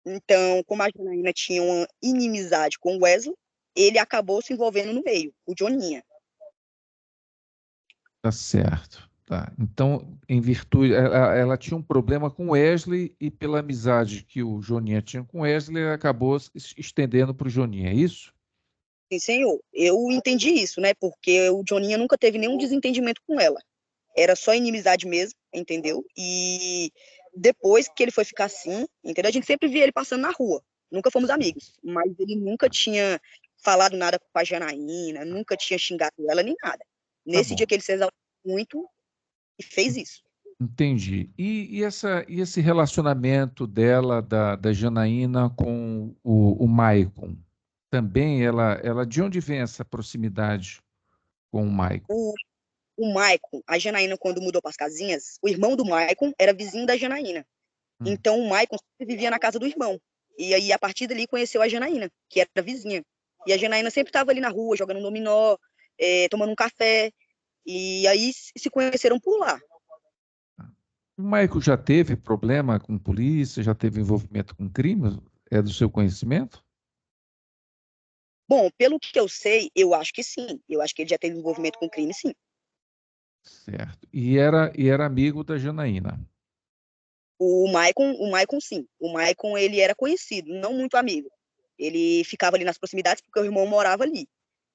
Então, como a Janaína tinha uma inimizade com o Wesley, ele acabou se envolvendo no meio, o Joninha. Tá certo. Tá. Então, em virtude, ela tinha um problema com Wesley e pela amizade que o Joninha tinha com Wesley, ela acabou se estendendo para o Joninha, é isso? Sim, senhor. Eu entendi isso, né? Porque o Joninha nunca teve nenhum desentendimento com ela. Era só inimizade mesmo, entendeu? E depois que ele foi ficar assim, entendeu? A gente sempre via ele passando na rua. Nunca fomos amigos, mas ele nunca tinha falado nada com a Janaína, nunca tinha xingado ela nem nada. Tá Nesse dia bom. que ele se exaltou muito e fez isso. Entendi. E esse relacionamento dela, da Janaína, com o Maicon? Também ela, de onde vem essa proximidade com o Maicon? O, o Maicon, a Janaína, quando mudou para as casinhas, o irmão do Maicon era vizinho da Janaína. Hum. Então o Maicon sempre vivia na casa do irmão. E aí, a partir dali, conheceu a Janaína, que era vizinha. E a Janaína sempre estava ali na rua, jogando dominó, tomando um café. E aí se conheceram por lá. O Maicon já teve problema com polícia, já teve envolvimento com crime? É do seu conhecimento? Bom, pelo que eu sei, eu acho que sim. Eu acho que ele já teve envolvimento com crime, sim. Certo. E era amigo da Janaína. O Maicon, sim. O Maicon, ele era conhecido, não muito amigo. Ele ficava ali nas proximidades porque o irmão morava ali.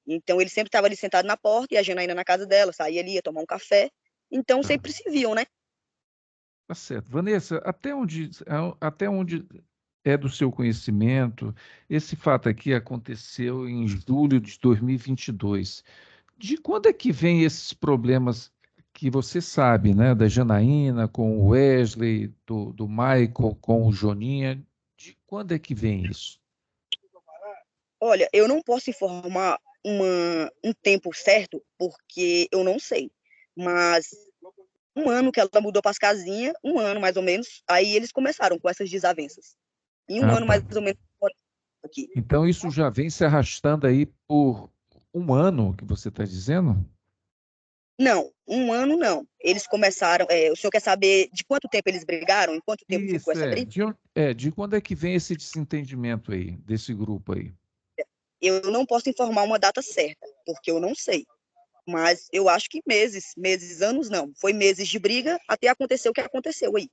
Então, ele sempre estava ali sentado na porta e a Janaína na casa dela, saía ali, ia tomar um café. Então, Tá, sempre se viam, né? tá certo. Vanessa, até onde é do seu conhecimento, esse fato aqui aconteceu em julho de 2022. De quando é que vem esses problemas que você sabe, né? Da Janaína com o Wesley, do Michael com o Joninha. De quando é que vem isso? Olha, eu não posso informar um tempo certo, porque eu não sei. Mas um ano que ela mudou para as casinhas, um ano mais ou menos, aí eles começaram com essas desavenças. Em um Ah, ano tá. mais ou menos aqui. Então isso já vem se arrastando aí por um ano, que você está dizendo? Não, um ano não. Eles começaram. O senhor quer saber de quanto tempo eles brigaram? Em quanto tempo ficou Isso, essa briga? de quando é que vem esse desentendimento aí, desse grupo aí? Eu não posso informar uma data certa, porque eu não sei. Mas eu acho que meses, anos não. Foi meses de briga até acontecer o que aconteceu aí.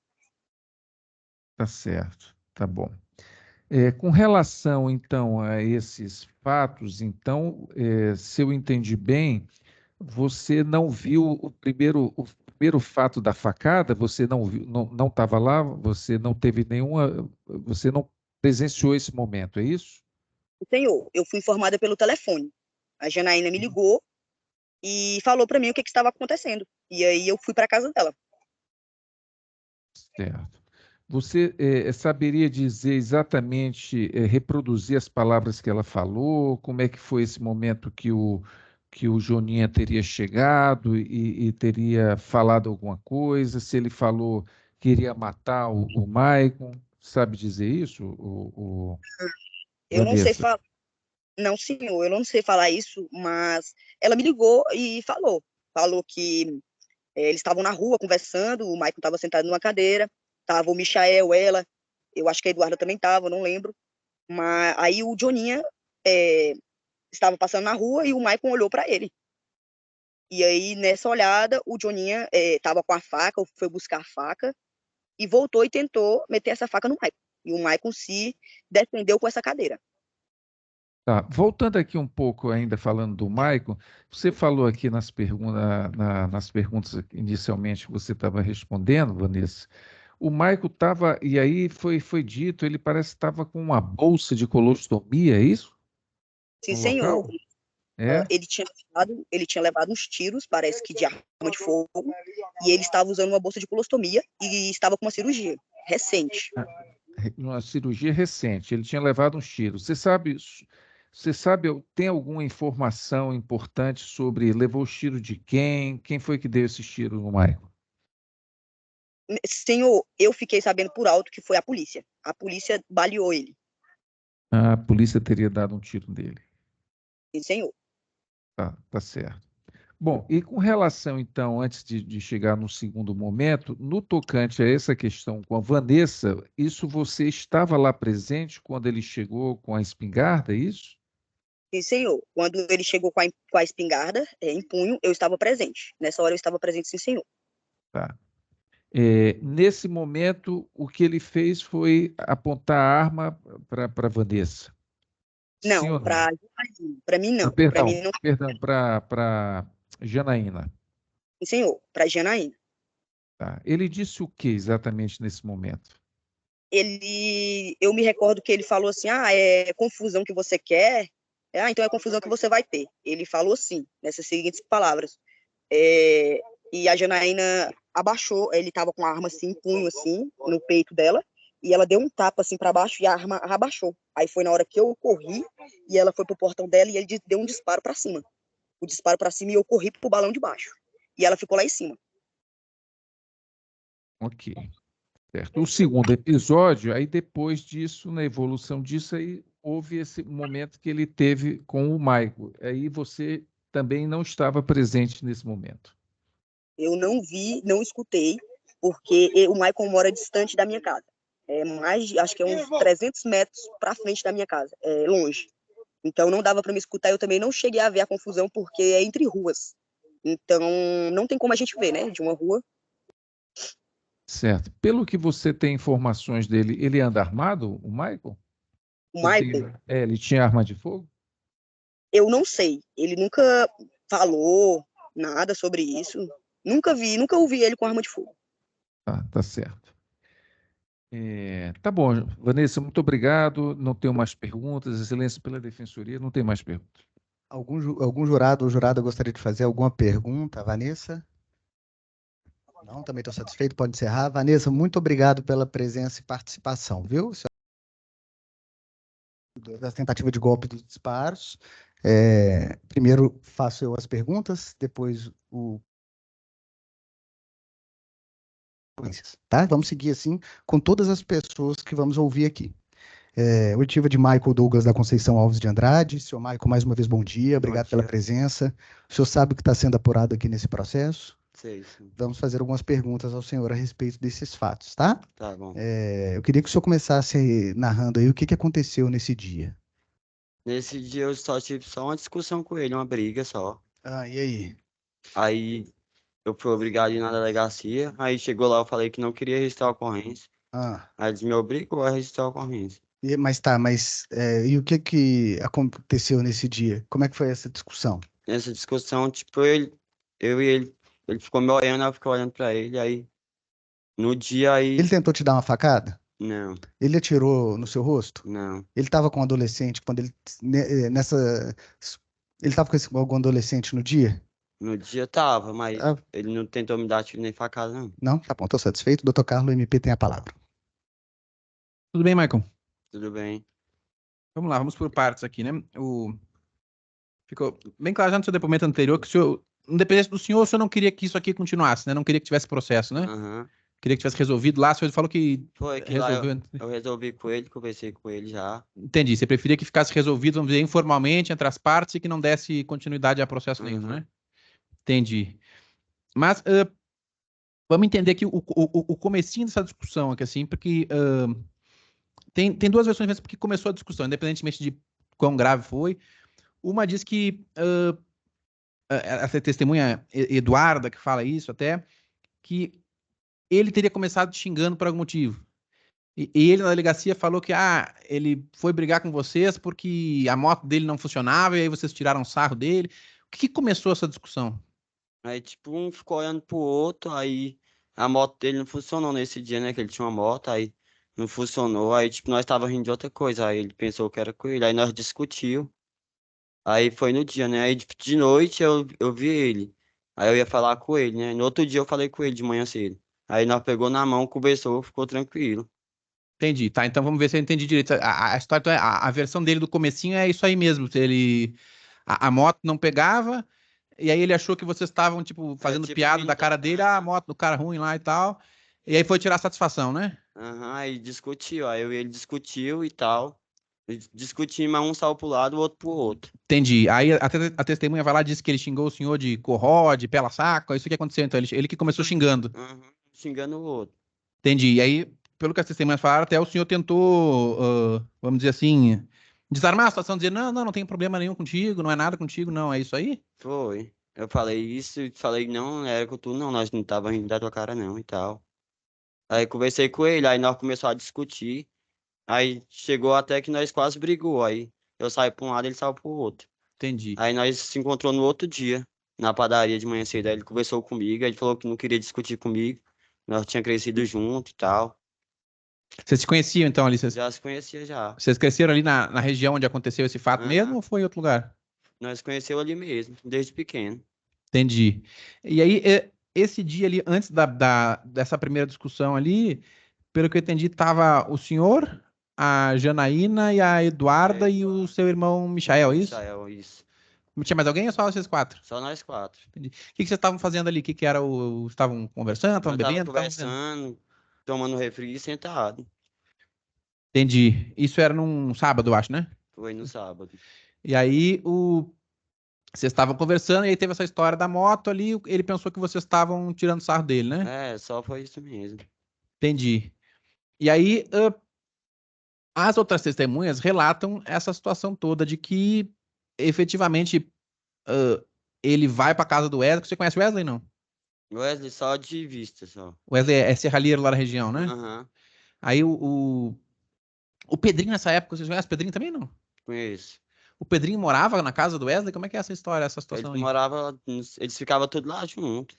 Tá certo, tá bom. Com relação, então, a esses fatos, então, se eu entendi bem, você não viu o primeiro fato da facada, você não viu, não estava lá, você não teve nenhuma, você não presenciou esse momento, é isso? Senhor, eu fui informada pelo telefone. A Janaína me ligou e falou para mim o que estava acontecendo. E aí eu fui para casa dela. Certo. Você saberia dizer exatamente, reproduzir as palavras que ela falou? Como é que foi esse momento que o Joninha teria chegado e teria falado alguma coisa? Se ele falou que iria matar o Maicon? Sabe dizer isso, Eu não sei Vanessa? falar. Não, senhor, eu não sei falar isso, mas ela me ligou e falou. Falou que eles estavam na rua conversando, o Maicon estava sentado numa cadeira, tava o Michael, ela, eu acho que a Eduarda também estava, não lembro. Mas aí o Joninha é, estava passando na rua e o Maicon olhou para ele. E aí, nessa olhada, o Joninha estava com a faca, foi buscar a faca e voltou e tentou meter essa faca no Maicon. E o Maicon se defendeu com essa cadeira. Tá. Voltando aqui um pouco, ainda falando do Maicon, você falou aqui nas perguntas inicialmente que você estava respondendo, Vanessa. O Maicon estava, e aí foi dito, ele parece que estava com uma bolsa de colostomia, é isso? Sim, No senhor. local? É? Ele tinha levado uns tiros, parece que de arma de fogo, e ele estava usando uma bolsa de colostomia e estava com uma cirurgia recente. Ah, uma cirurgia recente. Ele tinha levado uns tiros. Você sabe, tem alguma informação importante sobre levou os tiros de quem? Quem foi que deu esses tiros no Maicon? Senhor, eu fiquei sabendo por alto que foi a polícia. A polícia baleou ele. A polícia teria dado um tiro nele. Sim, senhor. Tá certo. Bom, e com relação, então, antes de chegar no segundo momento, no tocante a essa questão com a Vanessa, isso você estava lá presente quando ele chegou com a espingarda, é isso? Sim, senhor. Quando ele chegou com a espingarda em punho, eu estava presente. Nessa hora eu estava presente, sim, senhor. Tá. Nesse momento, o que ele fez foi apontar a arma para Vanessa. Sim Não, ou não? para mim não. Para Perdão, mim não, perdão, para Janaína. sim, senhor. Para Janaína. Tá. Ele disse o que exatamente nesse momento? Eu me recordo que ele falou assim, é confusão que você quer? Então é confusão que você vai ter. Ele falou assim, nessas seguintes palavras. É, e a Janaína abaixou, ele estava com a arma assim, punho assim, no peito dela, e ela deu um tapa assim para baixo e a arma abaixou. Aí foi na hora que eu corri e ela foi pro portão dela e ele deu um disparo para cima. O disparo para cima e eu corri pro balão de baixo. E ela ficou lá em cima. Ok, certo. O segundo episódio, aí depois disso, na evolução disso, aí houve esse momento que ele teve com o Maico. Aí você também não estava presente nesse momento. Eu não vi, não escutei, porque o Michael mora distante da minha casa. Acho que é uns 300 metros para frente da minha casa, longe. Então não dava para me escutar, eu também não cheguei a ver a confusão, porque é entre ruas. Então não tem como a gente ver, né, de uma rua. Certo. Pelo que você tem informações dele, ele anda armado, o Michael? O Michael, Ele tinha arma de fogo? eu não sei, ele nunca falou nada sobre isso. Nunca ouvi ele com arma de fogo. Tá certo. Tá bom, Vanessa, muito obrigado. Não tenho mais perguntas. Excelência pela Defensoria, não tem mais perguntas. Algum jurado ou jurada gostaria de fazer alguma pergunta, Vanessa? Não, também estou satisfeito, pode encerrar. Vanessa, muito obrigado pela presença e participação, viu? Da tentativa de golpe dos disparos. Primeiro faço eu as perguntas, depois o... Tá? Vamos seguir assim com todas as pessoas que vamos ouvir aqui. Oitiva de Michael Douglas da Conceição Alves de Andrade. Senhor Michael, mais uma vez, bom dia. Obrigado pela presença. O senhor sabe o que está sendo apurado aqui nesse processo? Sei, sim. Vamos fazer algumas perguntas ao senhor a respeito desses fatos, tá? Tá bom. Eu queria que o senhor começasse narrando aí o que aconteceu nesse dia. Nesse dia eu só tive só uma discussão com ele, uma briga só. E aí? Aí eu fui obrigado a ir na delegacia. Aí chegou lá, eu falei que não queria registrar a ocorrência. Aí eles me obrigou a registrar a ocorrência. E o que aconteceu nesse dia? Como é que foi essa discussão? Nessa discussão, tipo, eu e ele ficou me olhando, eu fiquei olhando pra ele. Aí no dia aí. Ele tentou te dar uma facada? Não, Ele atirou no seu rosto? não. Ele estava com um adolescente quando ele ele estava com algum adolescente no dia? No dia tava, mas Ah, ele não tentou me dar tiro nem facada, não. não? Tá bom, estou satisfeito. Doutor Carlos, o MP tem a palavra. Tudo bem, Michael? Tudo bem. Vamos lá, vamos por partes aqui, né? Ficou bem claro já no seu depoimento anterior que o senhor, independente do senhor, o senhor não queria que isso aqui continuasse, né? Não queria que tivesse processo, né? Aham. Queria que tivesse resolvido lá. O senhor falou que Foi que lá resolveu. eu resolvi com ele, conversei com ele já. Entendi. Você preferia que ficasse resolvido, vamos dizer, informalmente entre as partes e que não desse continuidade a processo nenhum, Uhum. né? Entendi. Mas vamos entender aqui o comecinho dessa discussão aqui, assim, porque tem duas versões mesmo porque começou a discussão, independentemente de quão grave foi. Uma diz que essa testemunha Eduarda, que fala isso até, que ele teria começado te xingando por algum motivo. E ele na delegacia falou que ele foi brigar com vocês porque a moto dele não funcionava e aí vocês tiraram sarro dele. O que começou essa discussão? Aí, tipo, um ficou olhando pro outro, aí a moto dele não funcionou nesse dia, né? Que ele tinha uma moto, aí não funcionou. Aí, tipo, nós tava rindo de outra coisa. Aí ele pensou que era com ele, aí nós discutiu. Aí foi no dia, né? Aí, tipo, de noite eu vi ele. Aí eu ia falar com ele, né? No outro dia eu falei com ele de manhã cedo. Aí nós pegou na mão, conversou, ficou tranquilo. Entendi, tá? Então vamos ver se eu entendi direito. A história, então, a versão dele do comecinho é isso aí mesmo. A moto não pegava, e aí ele achou que vocês estavam, tipo, fazendo tipo, piada da cara dele, a moto do cara ruim lá e tal. E aí foi tirar satisfação, né? Aham, aí discutiu. Aí eu e ele discutiu e tal. Discutimos, mas um saiu pro lado, o outro pro outro. Entendi. Aí a testemunha vai lá e disse que ele xingou o senhor de corró, de pela-saco. É isso que aconteceu, então. Ele que começou xingando. Uhum, xingando o outro. Entendi. E aí, pelo que as testemunhas falaram, até o senhor tentou, vamos dizer assim, desarmar a situação, dizer, não tem problema nenhum contigo, não é nada contigo, não. É isso aí? Foi. Eu falei isso e falei, não era com tu, não. Nós não tava rindo da tua cara, não, e tal. Aí conversei com ele, aí nós começamos a discutir. Aí chegou até que nós quase brigou. Aí eu saí pra um lado, ele saiu pro outro. Entendi. Aí nós se encontrou no outro dia, na padaria de manhã cedo. Aí ele conversou comigo, aí ele falou que não queria discutir comigo. Nós tinha crescido junto e tal. Vocês se conheciam, então, ali? Vocês, Já se conhecia já. vocês cresceram ali na região onde aconteceu esse fato mesmo, Aham. ou foi em outro lugar? Nós conheceu ali mesmo, desde pequeno. Entendi. E aí, esse dia ali, antes dessa primeira discussão ali, pelo que eu entendi, tava o senhor, a Janaína e a Eduarda e o seu irmão Michael, é isso? Michael, isso. Tinha mais alguém ou só vocês quatro? Só nós quatro. Entendi. O que vocês estavam fazendo ali? O que era o... Estavam conversando, estavam Nós tava bebendo? Estavam fazendo? conversando, tomando refri e sentado. Entendi. Isso era num sábado, eu acho, né? Foi no sábado. E aí, vocês estavam conversando e aí teve essa história da moto ali, ele pensou que vocês estavam tirando sarro dele, né? É, só foi isso mesmo. Entendi. E aí, as outras testemunhas relatam essa situação toda de que, efetivamente, ele vai para casa do Wesley. Você conhece o Wesley, não? Wesley só de vista, só. O Wesley é serralheiro lá na região, né? Aham, Aí o Pedrinho nessa época, vocês conhecem o Pedrinho também, não? conheço. O Pedrinho morava na casa do Wesley? Como é que é essa história, essa Eles situação aí? moravam, eles ficavam tudo lá junto.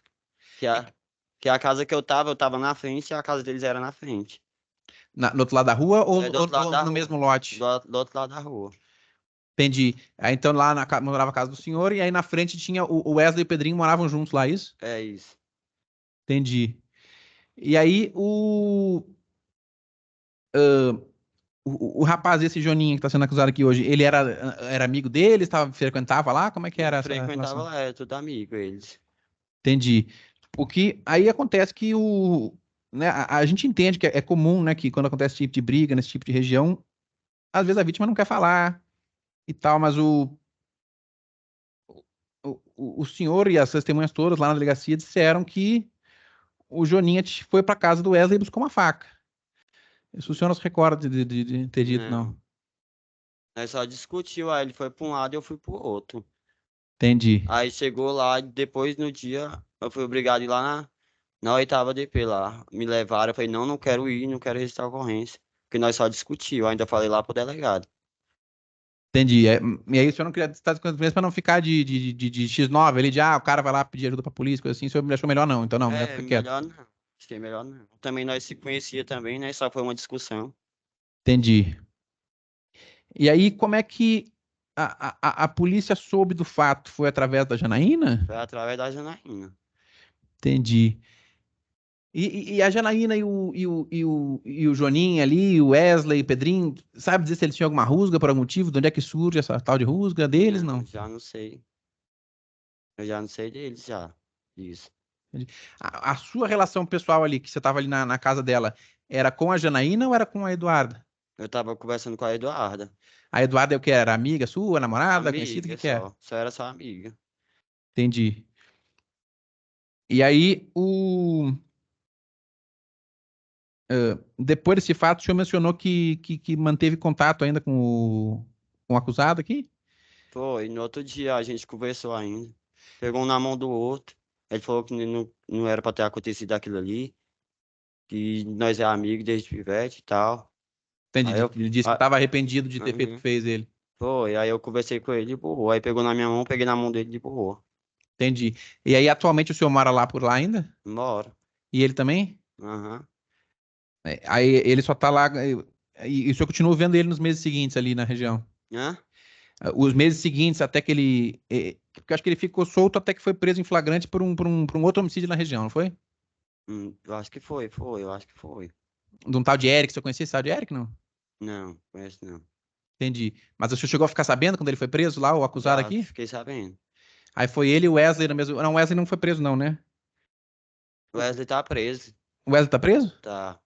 Que a casa que eu tava na frente e a casa deles era na frente. No outro lado da rua ou, É, do outro lado ou da no rua. mesmo lote? Do outro lado da rua. Entendi. Aí então lá morava a casa do senhor e aí na frente tinha o Wesley e o Pedrinho moravam juntos lá, isso? É isso. Entendi. E aí o rapaz, esse Joninho que está sendo acusado aqui hoje, ele era amigo deles, frequentava lá? Como é que era essa Frequentava relação? lá, é tudo amigo eles. Entendi. Porque aí acontece que né, a gente entende que é comum, né, que quando acontece esse tipo de briga, nesse tipo de região, às vezes a vítima não quer falar e tal, mas o senhor e as testemunhas todas lá na delegacia disseram que o Joninha foi para casa do Wesley e buscou uma faca. Isso o senhor não se recorda de ter dito, não? Nós só discutiu, aí ele foi pra um lado e eu fui pro outro. Entendi. Aí chegou lá, depois no dia, eu fui obrigado a ir lá na 8ª DP lá. Me levaram, eu falei, não quero ir, não quero registrar a ocorrência. Porque nós só discutiu, eu ainda falei lá pro delegado. Entendi. E aí o senhor não queria estar com para não ficar de X9 ali, o cara vai lá pedir ajuda pra polícia, coisa assim, o senhor me achou melhor não, então não, melhor É, ficar quieto. melhor não. Achei melhor não. Também nós se conhecia também, né? Só foi uma discussão. Entendi. E aí, como é que a polícia soube do fato? Foi através da Janaína? Foi através da Janaína. Entendi. E a Janaína e o Joninho ali, o Wesley, o Pedrinho, sabe dizer se eles tinham alguma rusga por algum motivo? De onde é que surge essa tal de rusga deles? Não. Já não sei. Eu já não sei deles já. Isso. A sua relação pessoal ali, que você estava ali na casa dela, era com a Janaína ou era com a Eduarda? Eu tava conversando com a Eduarda. A Eduarda é o que? Era amiga sua, namorada, conhecida? O que é? Só era só amiga. Entendi. E aí, depois desse fato, o senhor mencionou que manteve contato ainda com o acusado aqui? Foi, no outro dia a gente conversou ainda. Pegou um na mão do outro. Ele falou que não era pra ter acontecido aquilo ali. Que nós é amigos desde pivete e tal. Entendi. Aí eu, Ele disse que estava arrependido de ter feito o Uhum. que fez ele. Foi, aí eu conversei com ele de boa. Aí pegou na minha mão, peguei na mão dele de boa. Entendi. E aí, atualmente, o senhor mora lá por lá ainda? Bora. E ele também? Aham. Aí ele só tá lá. E o senhor continua vendo ele nos meses seguintes ali na região? Hã? Os meses seguintes, até que ele. Porque eu acho que ele ficou solto até que foi preso em flagrante por um outro homicídio na região, não foi? Eu acho que foi, eu acho que foi. De um tal de Eric. Você conhecia esse tal de Eric, não? Não, conheço não. Entendi. Mas o senhor chegou a ficar sabendo quando ele foi preso lá, o acusado Já aqui? fiquei sabendo. Aí foi ele e o Wesley no mesmo. Não, o Wesley não foi preso, não, né? O Wesley tá preso. O Wesley tá preso? Tá.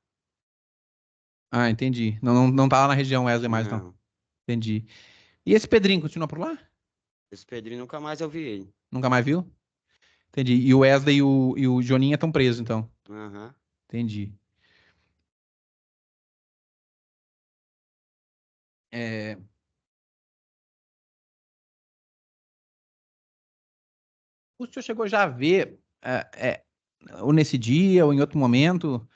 Ah, entendi. Não tá lá na região Wesley mais, não. Não. Entendi. E esse Pedrinho continua por lá? Esse Pedrinho nunca mais eu vi ele. Nunca mais viu? Entendi. E o Wesley e o Joninha estão presos, então. Aham. Entendi. É, O senhor chegou já a ver, ou nesse dia, ou em outro momento,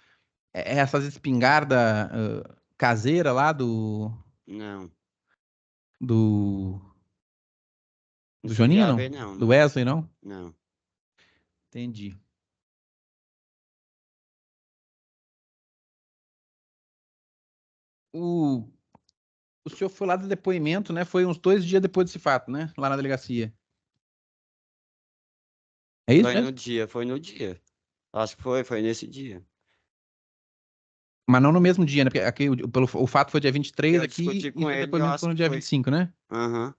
essas espingardas caseiras lá Não. do, Não do cheguei Joninha, a não? ver, não. Do Wesley, não? Não. Entendi. O, o senhor foi lá do depoimento, né? Foi uns 2 dias depois desse fato, né? Lá na delegacia. É isso Foi mesmo? no dia, foi no dia. Acho que foi nesse dia. Mas não no mesmo dia, né? Porque aqui, o fato foi dia 23 Eu aqui discuti e com o ele, eu depoimento acho foi no que dia foi. 25, né? Aham.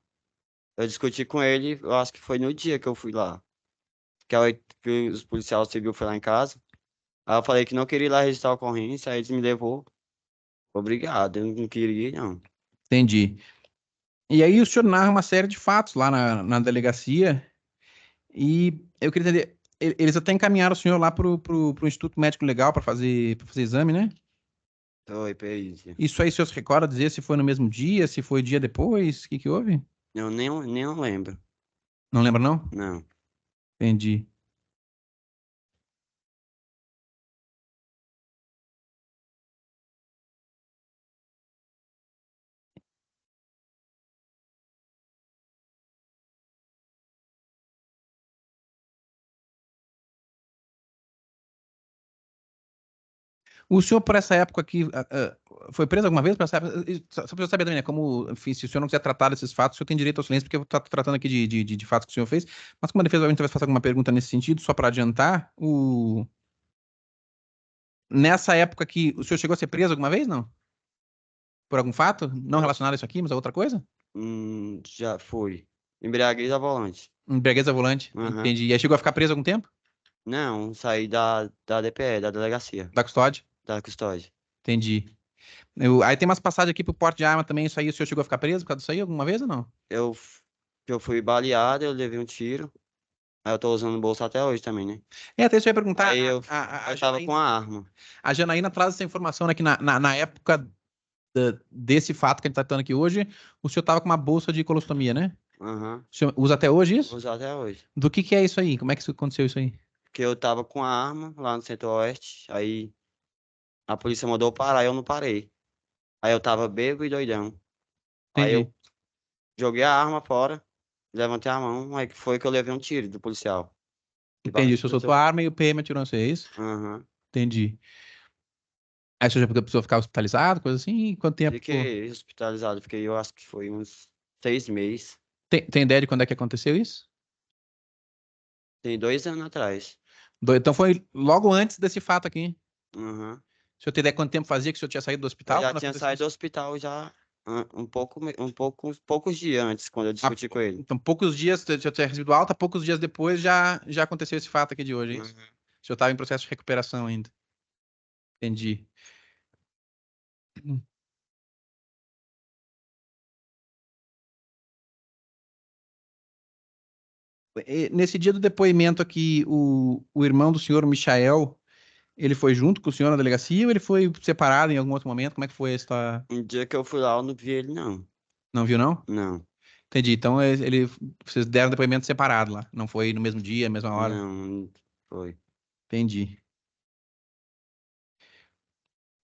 Eu discuti com ele, eu acho que foi no dia que eu fui lá. Que os policiais civis foram lá em casa. Aí eu falei que não queria ir lá registrar a ocorrência, aí eles me levou. Obrigado, eu não queria ir, não. Entendi. E aí o senhor narra uma série de fatos lá na delegacia e eu queria entender, eles até encaminharam o senhor lá pro Instituto Médico Legal para fazer exame, né? Foi, perícia. Isso aí o senhor se recorda dizer se foi no mesmo dia, se foi dia depois, o que que houve? Eu nem lembro, Não lembra, não? não. Entendi. O senhor, por essa época aqui, foi preso alguma vez? Por essa época? Só para eu saber também, né? Como, enfim, se o senhor não quiser tratar desses fatos, o senhor tem direito ao silêncio, porque eu estou tratando aqui de fatos que o senhor fez. Mas como a defesa vai fazer alguma pergunta nesse sentido, só para adiantar, nessa época aqui, o senhor chegou a ser preso alguma vez, não? Por algum fato? Não relacionado a isso aqui, mas a outra coisa? Já fui. Embriaguez ao volante. Embriaguez ao volante. Aham. Entendi. E aí chegou a ficar preso algum tempo? Não, saí da DPE, da delegacia, Da custódia? da custódia. Entendi. Aí tem umas passagens aqui pro porte de arma também, isso aí o senhor chegou a ficar preso por causa disso aí alguma vez ou não? Eu fui baleado, eu levei um tiro. Aí eu tô usando o bolso até hoje também, né? Até isso eu ia perguntar. Aí eu A tava com a arma. A Janaína traz essa informação, né? Que na época desse fato que a gente tá tratando aqui hoje, o senhor tava com uma bolsa de colostomia, né? Aham. O senhor usa até hoje Vou isso? usar até hoje. Do que é isso aí? Como é que isso aconteceu isso aí? Porque eu tava com a arma lá no Centro-Oeste. Aí a polícia mandou eu parar e eu não parei. Aí eu tava bêbado e doidão. Aí Entendi. eu joguei a arma fora, levantei a mão, aí que foi que eu levei um tiro do policial. Entendi. O senhor soltou a arma e o PM atirou em você, é isso? Aham. Entendi. Aí o senhor já precisou ficar hospitalizado, coisa assim? E quanto tempo ficou? Fiquei hospitalizado, eu acho que foi uns 6 meses. Tem ideia de quando é que aconteceu isso? Tem 2 anos atrás. Então foi logo antes desse fato aqui. Aham. O senhor tem ideia quanto tempo fazia que o senhor tinha saído do Eu hospital? já quando tinha aconteceu saído do isso? hospital já poucos dias antes, quando eu discuti com ele. Então, poucos dias, o senhor tinha recebido alta, poucos dias depois já aconteceu esse fato aqui de hoje, é isso? Uhum. O senhor estava em processo de recuperação ainda. Entendi. Nesse dia do depoimento aqui, o irmão do senhor, Michael, ele foi junto com o senhor na delegacia ou ele foi separado em algum outro momento? Como é que foi essa... Um dia que eu fui lá, eu não vi ele, não. Não viu, não? Não, Entendi. Então, vocês deram depoimento separado lá. Não foi no mesmo dia, mesma hora? não foi. Entendi.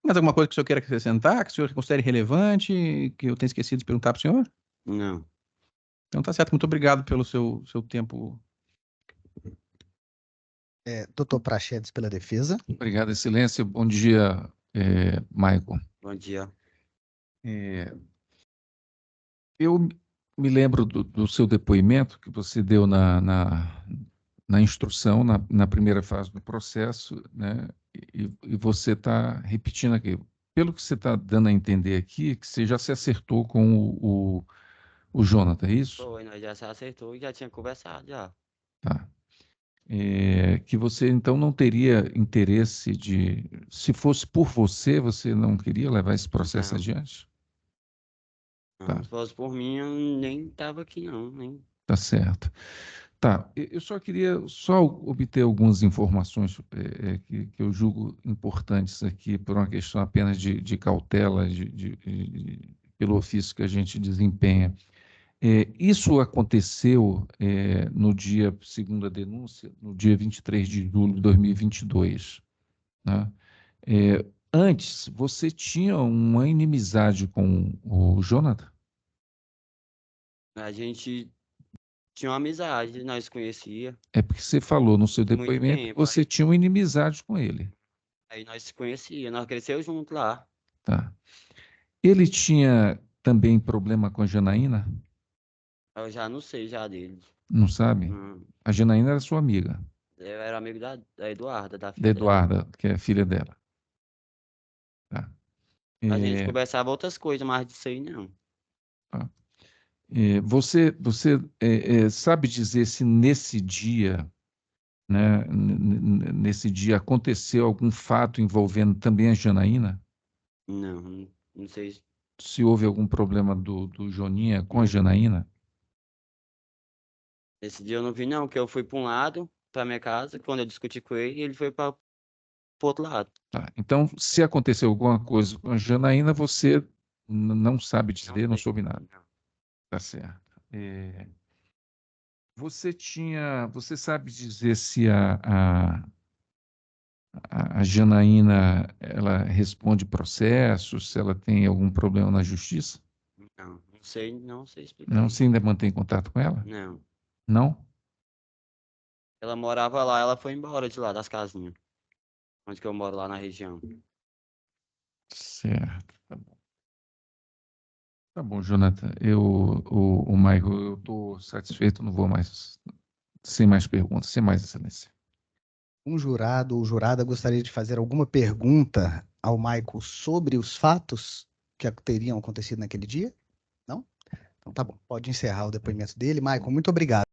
Mais alguma coisa que o senhor queira acrescentar, que o senhor considere relevante, que eu tenha esquecido de perguntar para o senhor? Não. Então tá certo. Muito obrigado pelo seu tempo. Doutor Praxedes pela defesa. Obrigado, Excelência. Bom dia, Maicon. Bom dia. Eu me lembro do seu depoimento que você deu na instrução, na primeira fase do processo, né? E você está repetindo aqui. Pelo que você está dando a entender aqui, que você já se acertou com o Jonathan, é isso? Foi, nós já se acertou e já tinha conversado já. Tá. Que você então não teria interesse se fosse por você, você não queria levar esse processo Não. adiante? Não, Tá. se fosse por mim, eu nem tava aqui, não. Nem... Tá certo. Tá, eu só queria obter algumas informações que eu julgo importantes aqui, por uma questão apenas de cautela, pelo ofício que a gente desempenha. Isso aconteceu no dia, segundo a denúncia, no dia 23 de julho de 2022, né? Antes, você tinha uma inimizade com o Jonathan? A gente tinha uma amizade, nós conhecia É porque você falou no seu há muito depoimento que tempo. você tinha uma inimizade com ele. Aí nós se conhecia, nós crescemos juntos lá. Tá. Ele tinha também problema com a Janaína? Eu já não sei já dele. Não sabe? Não. A Janaína era sua amiga, Eu era amigo da Eduarda, da da filha dela. Eduarda, que é a filha dela. Tá. A gente É, conversava outras coisas, mas disso aí não. tá. Você sabe dizer se nesse dia, né, nesse dia aconteceu algum fato envolvendo também a Janaína? Não sei. Se houve algum problema do Joninha com a Não. Janaína? Esse dia eu não vi, não, que eu fui para um lado, para minha casa, quando eu discuti com ele, ele foi para o outro lado. Tá. Então, se aconteceu alguma coisa com a Janaína, você não sabe dizer, não sei. soube nada. Não. Tá certo. Você sabe dizer se a Janaína ela responde processos, se ela tem algum problema na justiça? Não sei explicar. Não, você ainda mantém contato com ela? Não. Não? Ela morava lá, ela foi embora de lá, das casinhas. Onde que eu moro lá na região. Certo, tá bom. Tá bom, Jonathan. O Michael, eu estou satisfeito, não vou mais, sem mais perguntas, sem mais, Excelência. Um jurado ou jurada gostaria de fazer alguma pergunta ao Michael sobre os fatos que teriam acontecido naquele dia? Não? Então tá bom, pode encerrar o depoimento dele. Michael, muito obrigado.